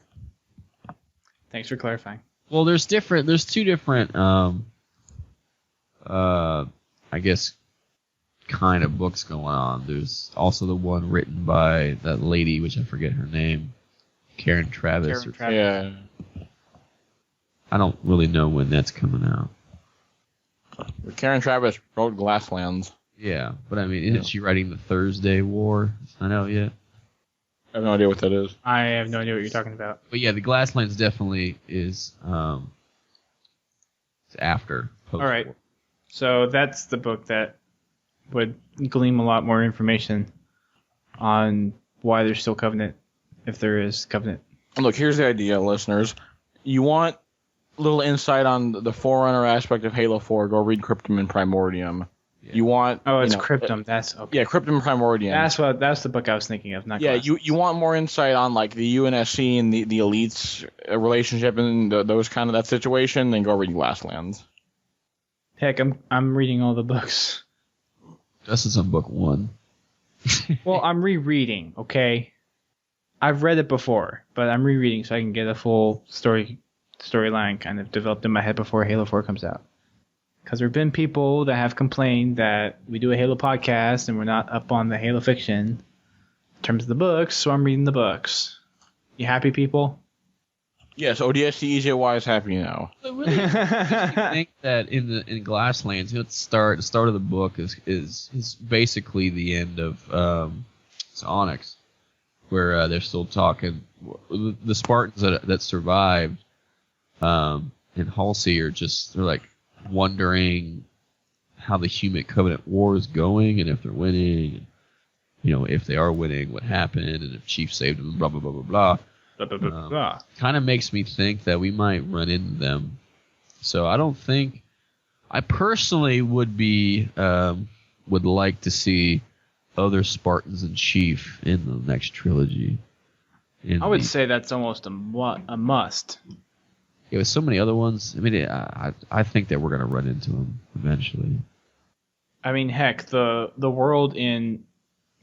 Thanks for clarifying. Well, there's two different I guess kind of books going on. There's also the one written by that lady, which I forget her name, Karen Travis. Yeah. I don't really know when that's coming out. Karen Travis wrote Glasslands. Yeah, but I mean, isn't she writing the Thursday War? It's not out yet. I have no idea what that is. I have no idea what you're talking about. But yeah, the Glasslands definitely is it's after post-war. All right. So that's the book that would glean a lot more information on why there's still Covenant, if there is Covenant. Look, here's the idea, listeners. You want a little insight on the Forerunner aspect of Halo 4, go read Cryptum and Primordium. Yeah. You want... Oh, it's you know, Cryptum. That's okay. Yeah, Cryptum and Primordium. That's the book I was thinking of. Not Yeah, Glass. you want more insight on like the UNSC and the elites relationship and those kind of that situation, then go read Glasslands. Heck, I'm reading all the books. Justin's on book 1. Well, I'm rereading. Okay, I've read it before, but I'm rereading so I can get a full storyline kind of developed in my head before Halo 4 comes out. Because there have been people that have complained that we do a Halo podcast and we're not up on the Halo fiction in terms of the books, so I'm reading the books. You happy, people? Yes, ODST is happy now. It really makes me think that in Glasslands, the start of the book is basically the end of Onyx, where they're still talking. The Spartans that survived in Halsey they're like wondering how the Human Covenant War is going and if they're winning, and, if they are winning, what happened, and if Chief saved them, blah blah blah blah blah. Kind of makes me think that we might run into them. So I personally would like to see other Spartans and Chief in the next trilogy. I would say that's almost a must. Yeah, with so many other ones, I mean, I think that we're going to run into them eventually. I mean, heck, the world in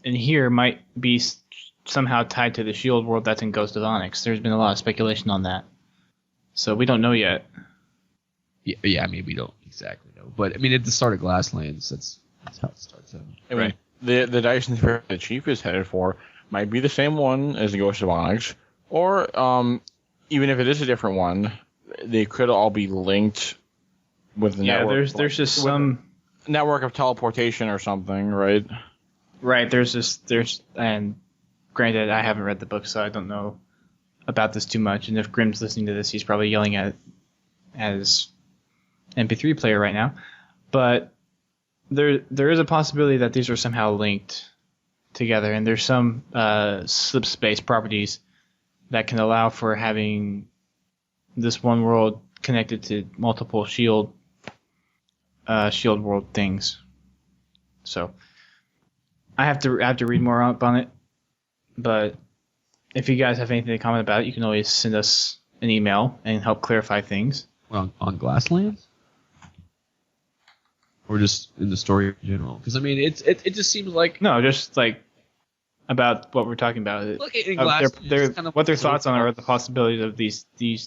here might be somehow tied to the Shield world that's in Ghost of Onyx. There's been a lot of speculation on that. So we don't know yet. Yeah, I mean, we don't exactly know. But, I mean, at the start of Glasslands, that's how it starts out. I mean, the Dyson Sphere the Chief is headed for might be the same one as the Ghost of Onyx, or even if it is a different one, they could all be linked with the network. Yeah, there's just some network of teleportation or something, right? Right, and granted, I haven't read the book, so I don't know about this too much. And if Grimm's listening to this, he's probably yelling at it as MP3 player right now. But there is a possibility that these are somehow linked together, and there's some slip space properties that can allow for having this one world connected to multiple shield world things. So I have to read more up on it. But if you guys have anything to comment about it, you can always send us an email and help clarify things. On Glasslands? Or just in the story in general? Because, I mean, it just seems like... No, just, like, about what we're talking about. Look at Glasslands. What their thoughts on are the possibilities of these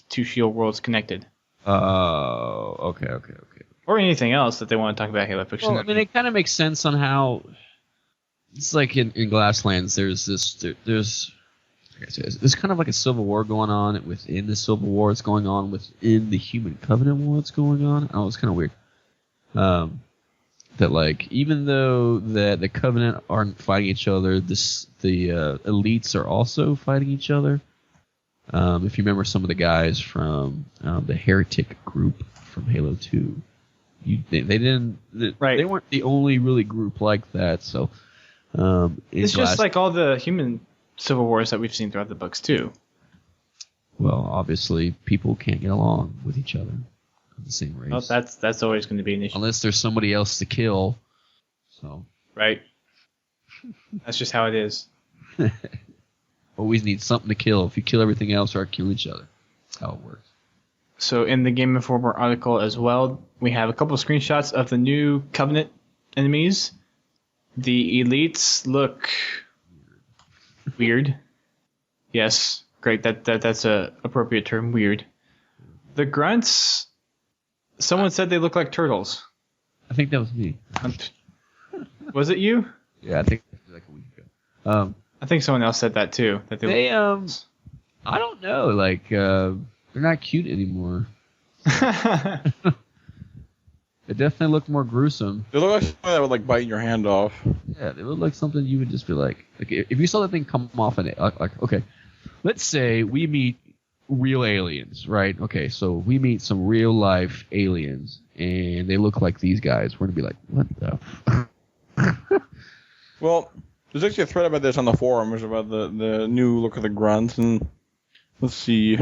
two shield worlds connected. Oh, okay. Or anything else that they want to talk about Halo fiction. Well, I mean, it kind of makes sense on how... It's like in Glasslands, there's kind of like a civil war going on within the civil war. It's going on within the Human Covenant war. It's going on. Oh, it's kind of weird. That like even though the Covenant aren't fighting each other, the elites are also fighting each other. If you remember some of the guys from the Heretic group from Halo 2, they weren't the only really group like that. So. It's just like all the human civil wars that we've seen throughout the books too. Well, obviously, people can't get along with each other of the same race. Well, that's always going to be an issue. Unless there's somebody else to kill. So. Right. That's just how it is. Always need something to kill. If you kill everything else, or kill each other. That's how it works. So in the Game Informer article as well, we have a couple of screenshots of the new Covenant enemies. The elites look weird. Yes, great. That's a appropriate term. Weird. The grunts. Someone said they look like turtles. I think that was me. Was it you? Yeah, I think it was like a week ago. I think someone else said that too. That they I don't know. Like they're not cute anymore. It definitely looked more gruesome. They look like something that would like bite your hand off. Yeah, they look like something you would just be like if you saw that thing come off and like okay, let's say we meet real aliens, right? Okay, so we meet some real life aliens and they look like these guys. We're gonna be like, what the? Well, there's actually a thread about this on the forums about the new look of the grunts, and let's see.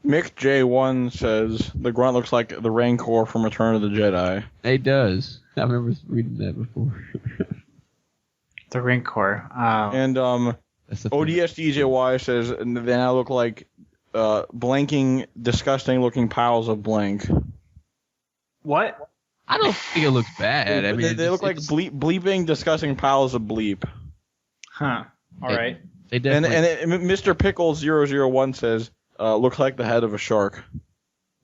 Mick J1 says the grunt looks like the Rancor from Return of the Jedi. It does. I remember reading that before. The Rancor. And ODSDJY says they now look like blanking, disgusting-looking piles of blank. What? I don't think it looks bad. I mean, they look like bleeping, disgusting piles of bleep. Huh. All right. They definitely... And Mr. Pickles 001 says... looks like the head of a shark.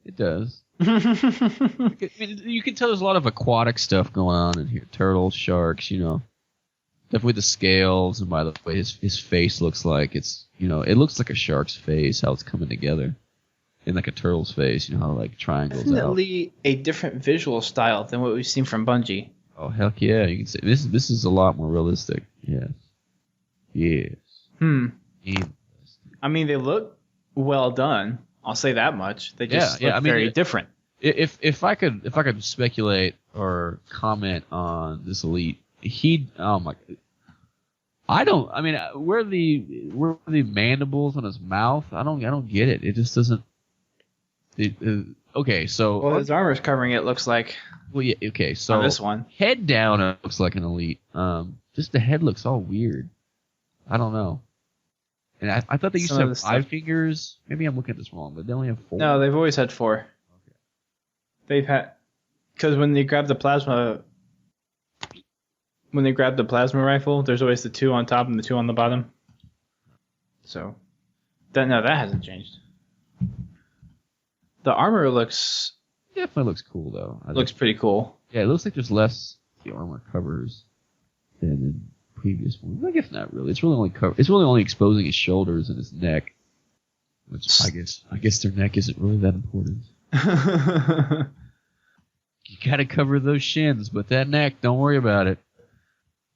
It does. You can tell there's a lot of aquatic stuff going on in here. Turtles, sharks, Definitely the scales, and by the way, his face looks like it looks like a shark's face, how it's coming together. in like a turtle's face. You know how like triangles out. Definitely a different visual style than what we've seen from Bungie. Oh heck yeah! You can say this is a lot more realistic. Yes. Yes. I mean, they look well done. I'll say that much. They just look very different. If I could speculate or comment on this elite, where are the mandibles on his mouth? I don't get it. It just doesn't. Okay, so well, his armor's covering it. Looks like. Well, yeah. Okay, so on this one, head down it looks like an elite. Just the head looks all weird. I don't know. And I thought they used to have 5 fingers. Maybe I'm looking at this wrong, but they only have 4. No, they've always had 4. Okay. They've had because when they grab the plasma rifle, there's always the 2 on top and the 2 on the bottom. So that hasn't changed. The armor definitely looks cool though. Looks pretty cool. Yeah, it looks like there's less the armor covers than in previous ones. I guess not really. It's really only exposing his shoulders and his neck, which I guess their neck isn't really that important. You gotta cover those shins, but that neck, don't worry about it.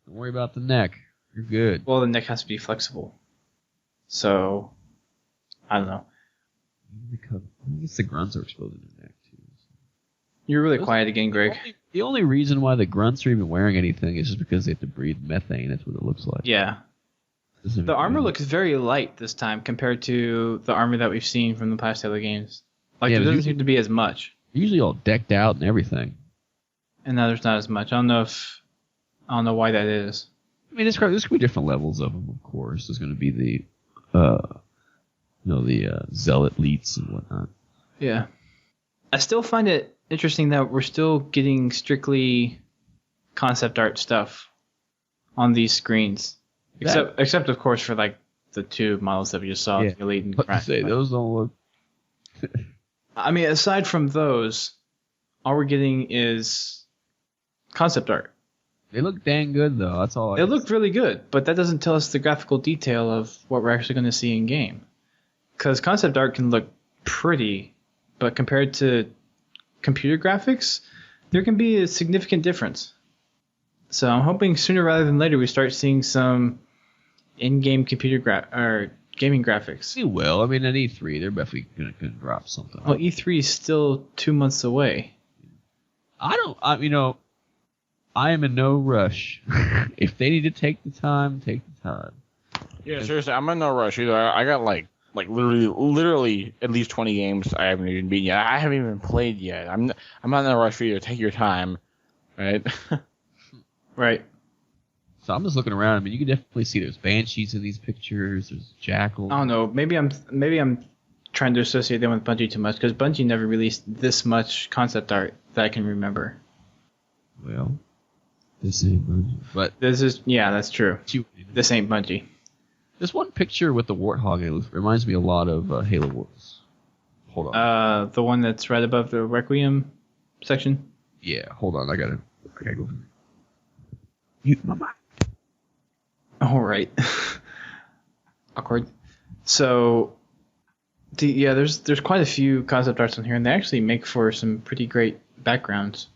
Don't worry about the neck. You're good. Well, the neck has to be flexible. So, I don't know. I guess the grunts are exposing their neck too. So. You're really quiet again, Greg. The only reason why the grunts are even wearing anything is just because they have to breathe methane. That's what it looks like. Yeah. The armor looks very light this time compared to the armor that we've seen from the past Halo games. Like, there doesn't seem to be as much. They're usually all decked out and everything. And now there's not as much. I don't know why that is. I mean, there's could be different levels of them, of course. There's going to be the zealot elites and whatnot. Yeah. I still find it interesting that we're still getting strictly concept art stuff on these screens. Except of course, for like the 2 models that we just saw, the Elite and Grant. Those don't look... I mean, aside from those, all we're getting is concept art. They look dang good, though. That's all. They look really good, but that doesn't tell us the graphical detail of what we're actually going to see in game. Because concept art can look pretty, but compared to computer graphics, there can be a significant difference. So I'm hoping sooner rather than later we start seeing some in-game gaming graphics. They will. I mean, at E3, they're definitely going to drop something. Well, E3 is still 2 months away. I am in no rush. If they need to take the time, take the time. Yeah, seriously, I'm in no rush either. I got like literally at least 20 games I haven't even beaten yet. I haven't even played yet. I'm not in a rush for you to take your time, right? Right. So I'm just looking around. I mean, you can definitely see there's banshees in these pictures. There's jackals. I don't know. Maybe I'm trying to associate them with Bungie too much because Bungie never released this much concept art that I can remember. Well, this ain't Bungie. But that's true. This ain't Bungie. There's one picture with the warthog. It reminds me a lot of Halo Wars. Hold on. The one that's right above the Requiem section. Yeah. Hold on. I gotta go. Mute my mic. All right. Awkward. So, there's quite a few concept arts on here, and they actually make for some pretty great backgrounds.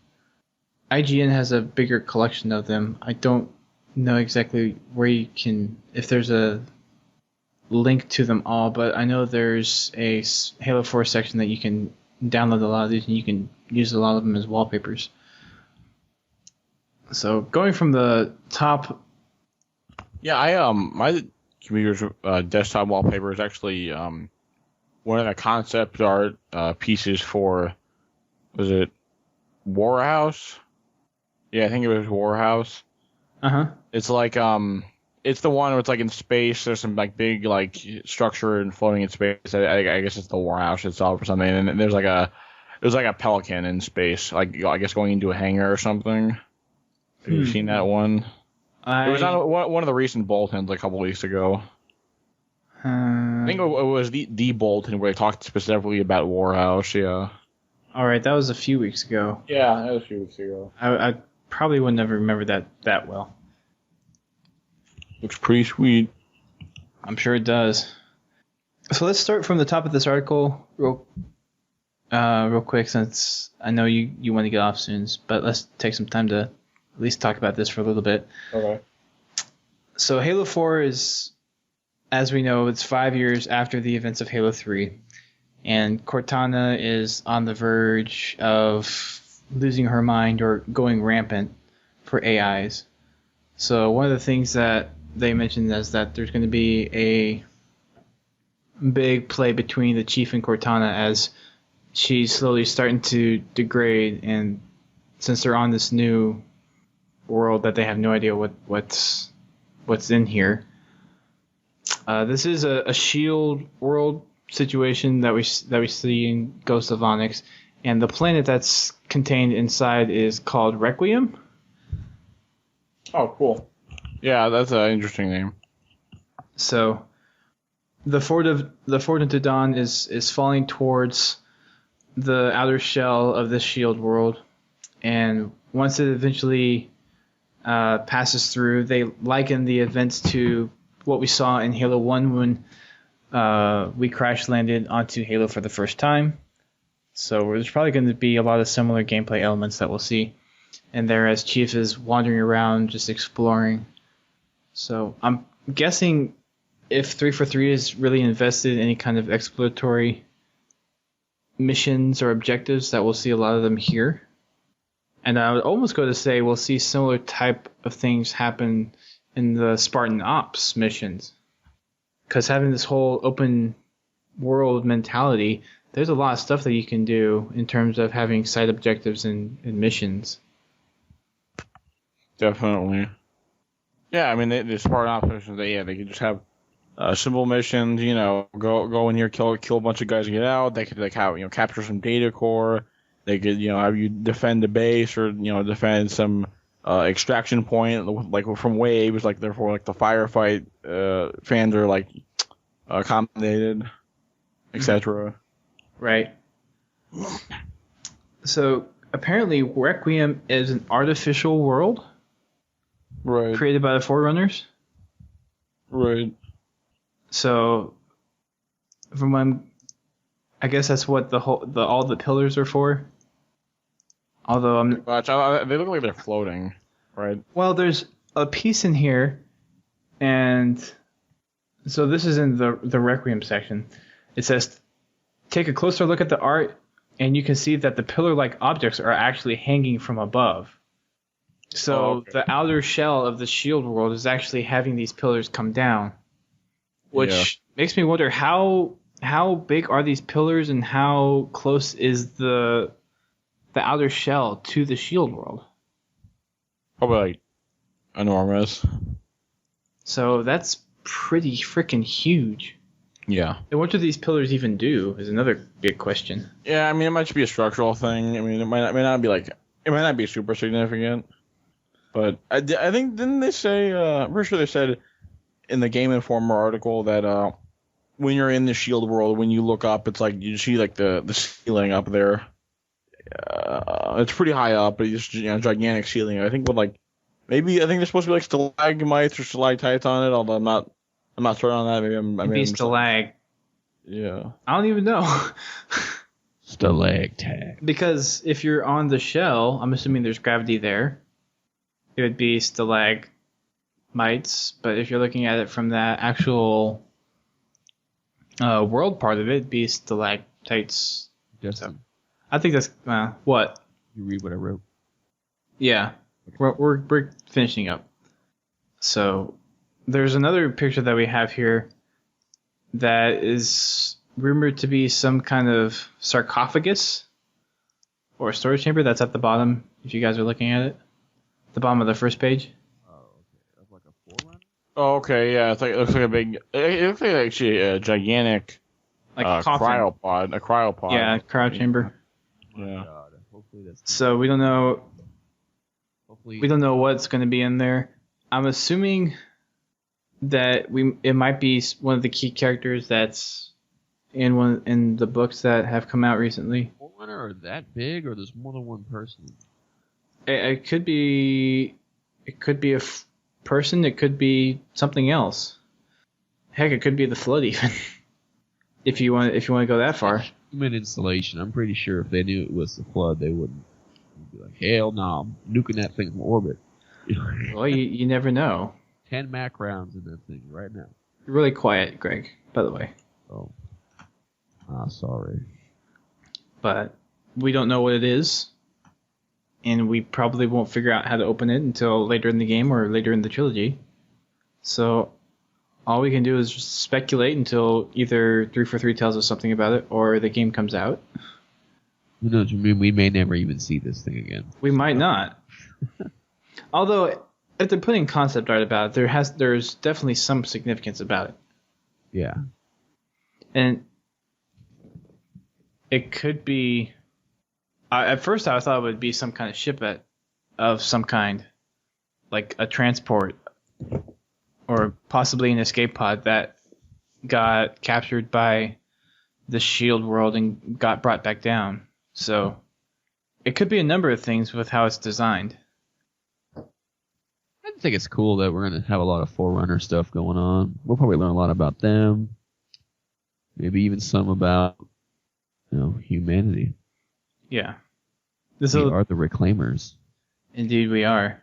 IGN has a bigger collection of them. I don't know exactly where you can, if there's a link to them all, but I know there's a Halo 4 section that you can download a lot of these, and you can use a lot of them as wallpapers. So going from the top. Yeah, my computer's desktop wallpaper is actually one of the concept art pieces for, was it Warhouse? Yeah, I think it was Warhouse. It's like it's the one where it's like in space. There's some like big like structure and floating in space. I guess it's the Warhouse itself or something. And there's like a pelican in space, like I guess going into a hangar or something. Have you seen that one? It was on one of the recent bulletins a couple weeks ago. I think it was the bulletin where they talked specifically about Warhouse. Yeah. All right, that was a few weeks ago. Yeah, that was a few weeks ago. I probably would never remember that well. Looks pretty sweet. I'm sure it does. So let's start from the top of this article real quick, since I know you want to get off soon, but let's take some time to at least talk about this for a little bit. Okay. So Halo 4 is, as we know, it's 5 years after the events of Halo 3, and Cortana is on the verge of losing her mind or going rampant for AIs. So one of the things that they mentioned is that there's going to be a big play between the Chief and Cortana as she's slowly starting to degrade, and since they're on this new world that they have no idea what's in here. This is a shield world situation that we see in Ghost of Onyx, and the planet that's contained inside is called Requiem. Oh, cool. Yeah, that's an interesting name. So the Fort into Dawn is falling towards the outer shell of this shield world, and once it eventually passes through, they liken the events to what we saw in Halo 1 when we crash landed onto Halo for the first time. So there's probably going to be a lot of similar gameplay elements that we'll see in there as Chief is wandering around just exploring. So I'm guessing if 343 is really invested in any kind of exploratory missions or objectives, that we'll see a lot of them here. And I would almost go to say we'll see similar type of things happen in the Spartan Ops missions. Because having this whole open world mentality, there's a lot of stuff that you can do in terms of having side objectives and missions. Definitely. Yeah, I mean, the Spartan Ops missions, they can just have simple missions, go in here, kill a bunch of guys and get out. They could have, capture some data core. They could, have you defend the base or, defend some extraction point, like from waves, like therefore, like the firefight fans are like accommodated, etc. Right. So apparently, Requiem is an artificial world, right, created by the Forerunners. Right. So, I guess that's what all the pillars are for. Although they look like they're floating, right? Well, there's a piece in here, and so this is in the Requiem section. It says, take a closer look at the art, and you can see that the pillar-like objects are actually hanging from above. So the outer shell of the shield world is actually having these pillars come down, which makes me wonder how big are these pillars and how close is the outer shell to the shield world? Probably like enormous. So that's pretty freaking huge. Yeah. And what do these pillars even do is another big question. Yeah, I mean, it might just be a structural thing. I mean, it might not be super significant. But I think, didn't they say, I'm pretty sure they said in the Game Informer article that when you're in the shield world, when you look up, it's like you see like the ceiling up there. It's pretty high up, but it's just, gigantic ceiling. I think I think there's supposed to be like stalagmites or stalactites on it, although I'm not certain on that. Maybe It'd be stalag. Yeah. I don't even know. Stalactite. Because if you're on the shell, I'm assuming there's gravity there. It would be stalagmites, but if you're looking at it from that actual world part of it, it'd be stalactites. Yes. So, I think that's what You read what I wrote. Yeah, we're finishing up. So there's another picture that we have here that is rumored to be some kind of sarcophagus or storage chamber that's at the bottom. If you guys are looking at it, the bottom of the first page. Oh, okay. That's like a forerunner? Oh, okay, yeah. It looks like a big. It looks like actually a gigantic Like a coffin. cryopod. A cryopod. Yeah, cryo chamber. Oh my Yeah. God. Hopefully that's. So we don't know. Hopefully. We don't know what's going to be in there. I'm assuming that it might be one of the key characters that's in the books that have come out recently. Forerunner are that big, or there's more than one person? It could be a person. It could be something else. Heck, it could be the Flood even. If you want to go that far. Human installation. I'm pretty sure if they knew it was the flood, they wouldn't be like, hell no, I'm nuking that thing from orbit. Well, you never know. 10 Mac rounds in that thing right now. You're really quiet, Greg, by the way. Oh. Sorry. But we don't know what it is, and we probably won't figure out how to open it until later in the game or later in the trilogy. So all we can do is just speculate until either 343 tells us something about it or the game comes out. Who knows? We may never even see this thing again. We might not. Although, if they're putting concept art about it, there's definitely some significance about it. Yeah. And it could be... at first, I thought it would be some kind of ship of some kind, like a transport, or possibly an escape pod that got captured by the shield world and got brought back down. So it could be a number of things with how it's designed. I think it's cool that we're going to have a lot of Forerunner stuff going on. We'll probably learn a lot about them. Maybe even some about, humanity. Yeah. We are the Reclaimers. Indeed we are.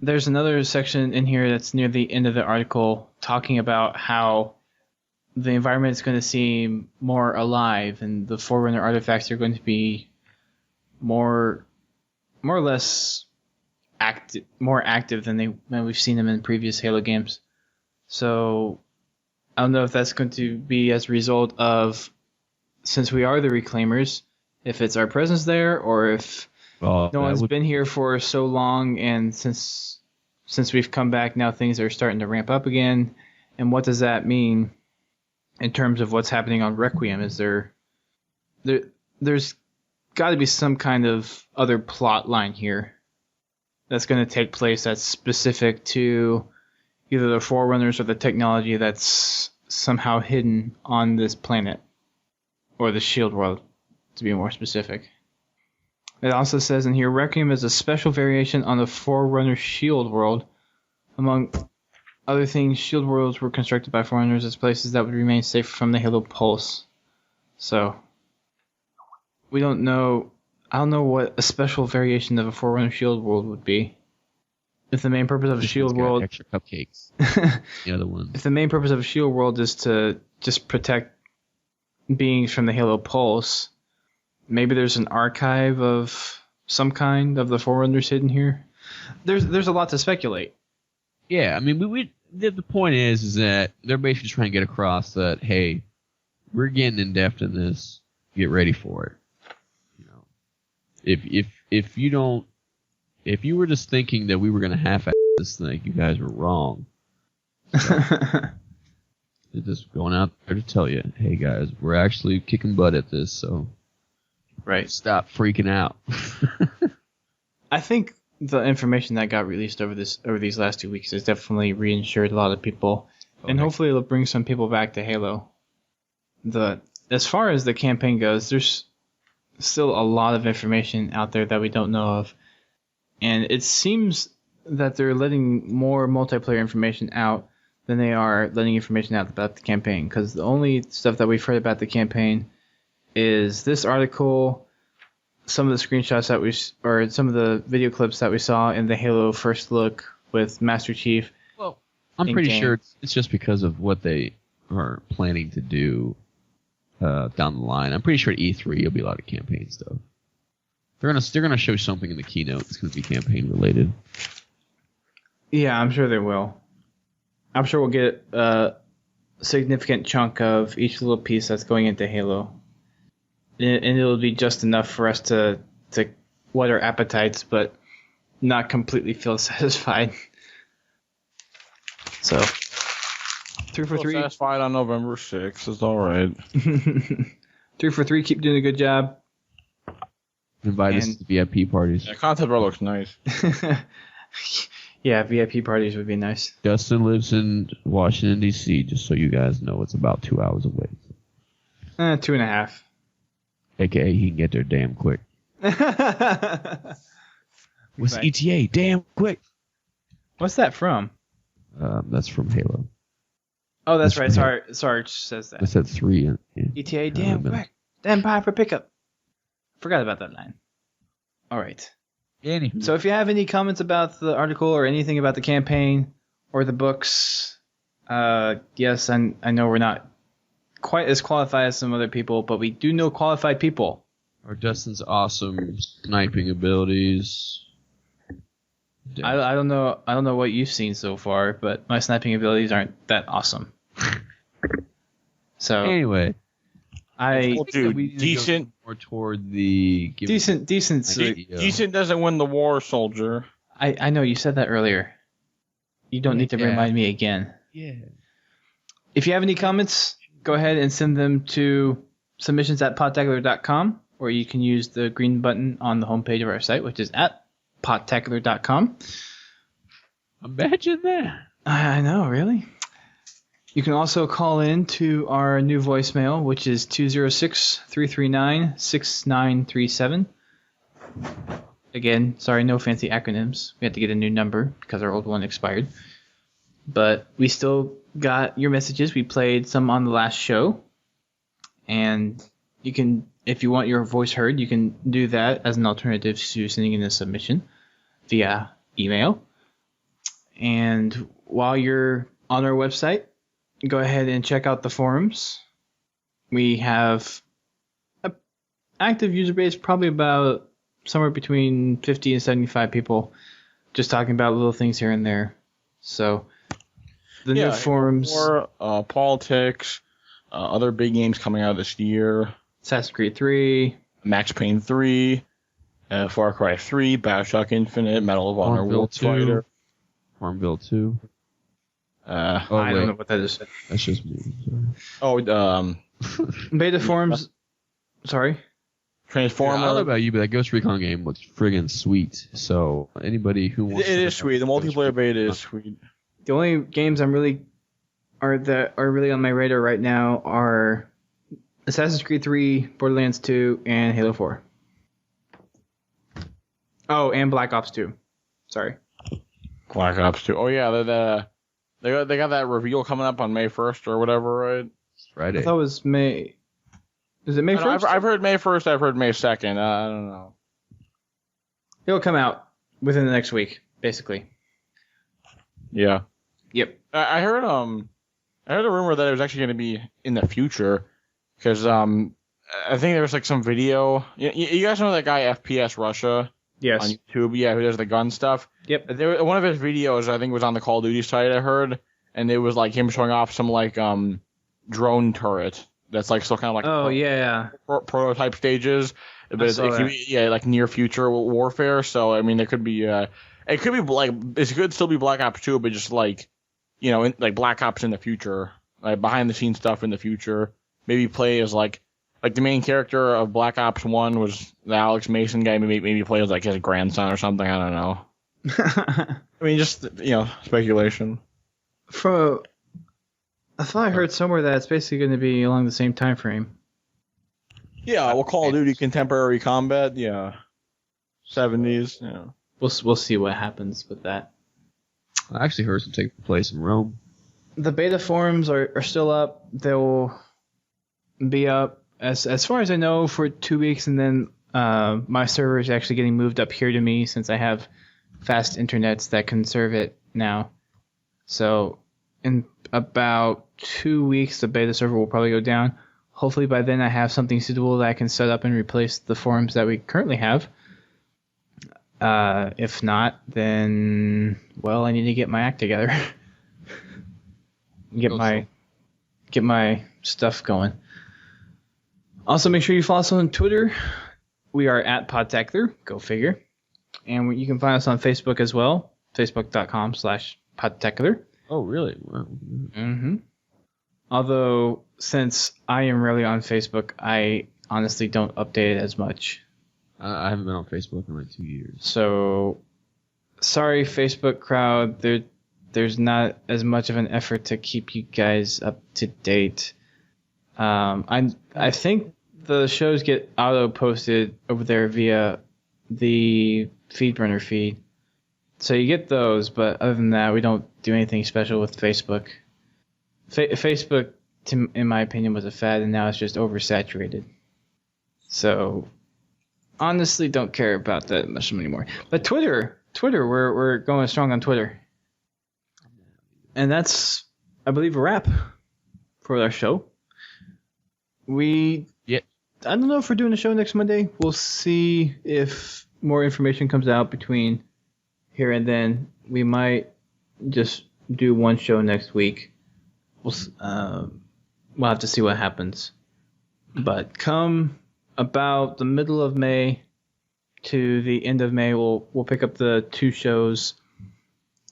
There's another section in here that's near the end of the article talking about how the environment is going to seem more alive and the Forerunner artifacts are going to be more or less more active than we've seen them in previous Halo games. So I don't know if that's going to be as a result of, since we are the Reclaimers, if it's our presence there or if no one's been here for so long, and since we've come back now, things are starting to ramp up again. And what does that mean in terms of what's happening on Requiem? Is there's got to be some kind of other plot line here that's going to take place that's specific to either the Forerunners or the technology that's somehow hidden on this planet, or the Shield world, to be more specific. It also says in here, Requiem is a special variation on the Forerunner Shield world. Among other things, Shield worlds were constructed by Forerunners as places that would remain safe from the Halo pulse. So, we don't know. I don't know what a special variation of a Forerunner Shield world would be. If the main purpose of a Shield world, extra cupcakes. The other one. If the main purpose of a Shield world is to just protect beings from the Halo pulse, maybe there's an archive of some kind of the Forerunners hidden here. There's a lot to speculate. Yeah, I mean, the point is that they're basically trying to get across that, hey, we're getting in depth in this. Get ready for it. If you were just thinking that we were going to half-ass this thing, you guys were wrong. So, they're just going out there to tell you, hey guys, we're actually kicking butt at this, so right, stop freaking out. I think the information that got released over these last 2 weeks has definitely reassured a lot of people, and hopefully it'll bring some people back to Halo. As far as the campaign goes, there's still a lot of information out there that we don't know of, and it seems that they're letting more multiplayer information out than they are letting information out about the campaign, because the only stuff that we've heard about the campaign is this article, some of the screenshots or some of the video clips that we saw in the Halo First Look with Master Chief. Well, I'm pretty sure it's just because of what they are planning to do down the line. I'm pretty sure at E3 will be a lot of campaign stuff. They're gonna show something in the keynote that's gonna be campaign related. Yeah, I'm sure they will. I'm sure we'll get a significant chunk of each little piece that's going into Halo. And it'll be just enough for us to whet our appetites, but not completely feel satisfied. So, 343. Satisfied on November 6th. It's all right. 343, keep doing a good job. Invite us to VIP parties. Yeah, concept art looks nice. Yeah, VIP parties would be nice. Justin lives in Washington, D.C., just so you guys know. It's about 2 hours away. 2.5. AKA, he can get there damn quick. What's Right. ETA? Damn quick. What's that from? That's from Halo. Oh, that's That's right. right. Sarge says I that. said 3. Yeah. ETA, damn quick. Stand by for pickup. Forgot about that line. All right. Anywho. So if you have any comments about the article or anything about the campaign or the books, yes, I know we're not quite as qualified as some other people, but we do know qualified people. Or Dustin's awesome sniping abilities. I don't know what you've seen so far, but my sniping abilities aren't that awesome. So Anyway, I Well, dude, we need to go decent. more toward the decent. Decent doesn't win the war, soldier. I know you said that earlier. You don't need to Yeah. remind me again. Yeah. If you have any comments, go ahead and send them to submissions@podtacular.com, or you can use the green button on the homepage of our site, which is at podtacular.com. Imagine that. I know, really. You can also call in to our new voicemail, which is 206-339-6937. Again, sorry, no fancy acronyms. We had to get a new number because our old one expired. But we still got your messages. We played some on the last show. And you can, if you want your voice heard, you can do that as an alternative to sending in a submission via email. And while you're on our website, go ahead and check out the forums. We have an active user base, probably about somewhere between 50 and 75 people, just talking about little things here and there. So the new forums, politics, other big games coming out this year. Assassin's Creed 3, Max Payne 3, Far Cry 3, Bioshock Infinite, Medal of Honor, Farmville World 2. Fighter. Farmville 2. I don't know what that is. That's just me. Sorry. Beta forums, sorry. I don't know Transformer. about you, but that Ghost Recon game looks friggin' sweet. So anybody who wants It is sweet. The multiplayer beta is sweet. The only games are really on my radar right now are Assassin's Creed 3, Borderlands 2, and Halo 4. Oh, and Black Ops 2. Sorry. Black Ops 2. Oh yeah, they got that reveal coming up on May 1st or whatever, right? Friday. I thought it was May. Is it May 1st? I've heard May 1st. I've heard May 2nd. I don't know. It'll come out within the next week, basically. Yeah. Yep. I heard a rumor that it was actually going to be in the future because I think there was like some video. You guys know that guy FPS Russia Yes. on YouTube? Yeah, who does the gun stuff. Yep. One of his videos I think was on the Call of Duty site. I heard, and it was like him showing off some like drone turret that's like still kind of like prototype stages, but it could be like near future warfare. So I mean, there could be it could be like it could still be Black Ops 2, but just like like Black Ops in the future, like behind the scenes stuff in the future. Maybe play as like the main character of Black Ops 1 was the Alex Mason guy. Maybe play as like his grandson or something. I don't know. I mean, just speculation. I thought I heard somewhere that it's basically going to be along the same time frame. Yeah, well, Call of Duty Contemporary Combat, yeah, 70s. Yeah, we'll see what happens with that. I actually heard some take place in Rome. The beta forums are still up. They will be up as far as I know for 2 weeks, and then my server is actually getting moved up here to me since I have fast internets that can serve it now. So in about 2 weeks, the beta server will probably go down. Hopefully by then I have something suitable that I can set up and replace the forums that we currently have. If not, then I need to get my act together. get my stuff going. Also, make sure you follow us on Twitter. We are at Podtacular. Go figure. And you can find us on Facebook as well. Facebook.com/Podtacular. Oh, really? Wow. Mm-hmm. Although, since I am rarely on Facebook, I honestly don't update it as much. I haven't been on Facebook in like 2 years. So, sorry, Facebook crowd. There's not as much of an effort to keep you guys up to date. I think the shows get auto-posted over there via the FeedBurner feed. So you get those, but other than that, we don't do anything special with Facebook. Facebook, in my opinion, was a fad, and now it's just oversaturated. So, honestly, don't care about that much anymore. But Twitter, we're going strong on Twitter, and that's, I believe, a wrap for our show. I don't know if we're doing a show next Monday. We'll see if more information comes out between here and then. We might just do one show next week. We'll have to see what happens. But come about the middle of May to the end of May, we'll pick up the 2 shows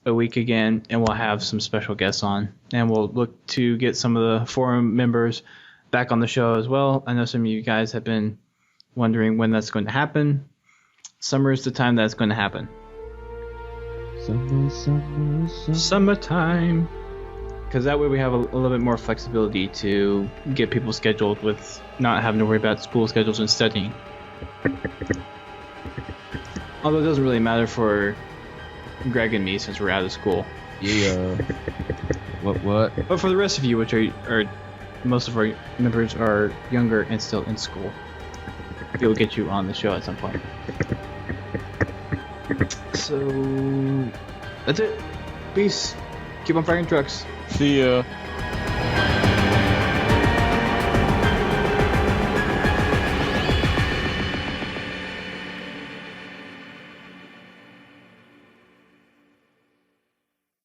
a week again, and we'll have some special guests on. And we'll look to get some of the forum members back on the show as well. I know some of you guys have been wondering when that's going to happen. Summer is the time that's going to happen. Summertime. Because that way we have a little bit more flexibility to get people scheduled with not having to worry about school schedules and studying. Although it doesn't really matter for Greg and me since we're out of school. Yeah. What? But for the rest of you, which are most of our members are younger and still in school, we'll get you on the show at some point. So that's it. Peace. Keep on firing trucks. See ya.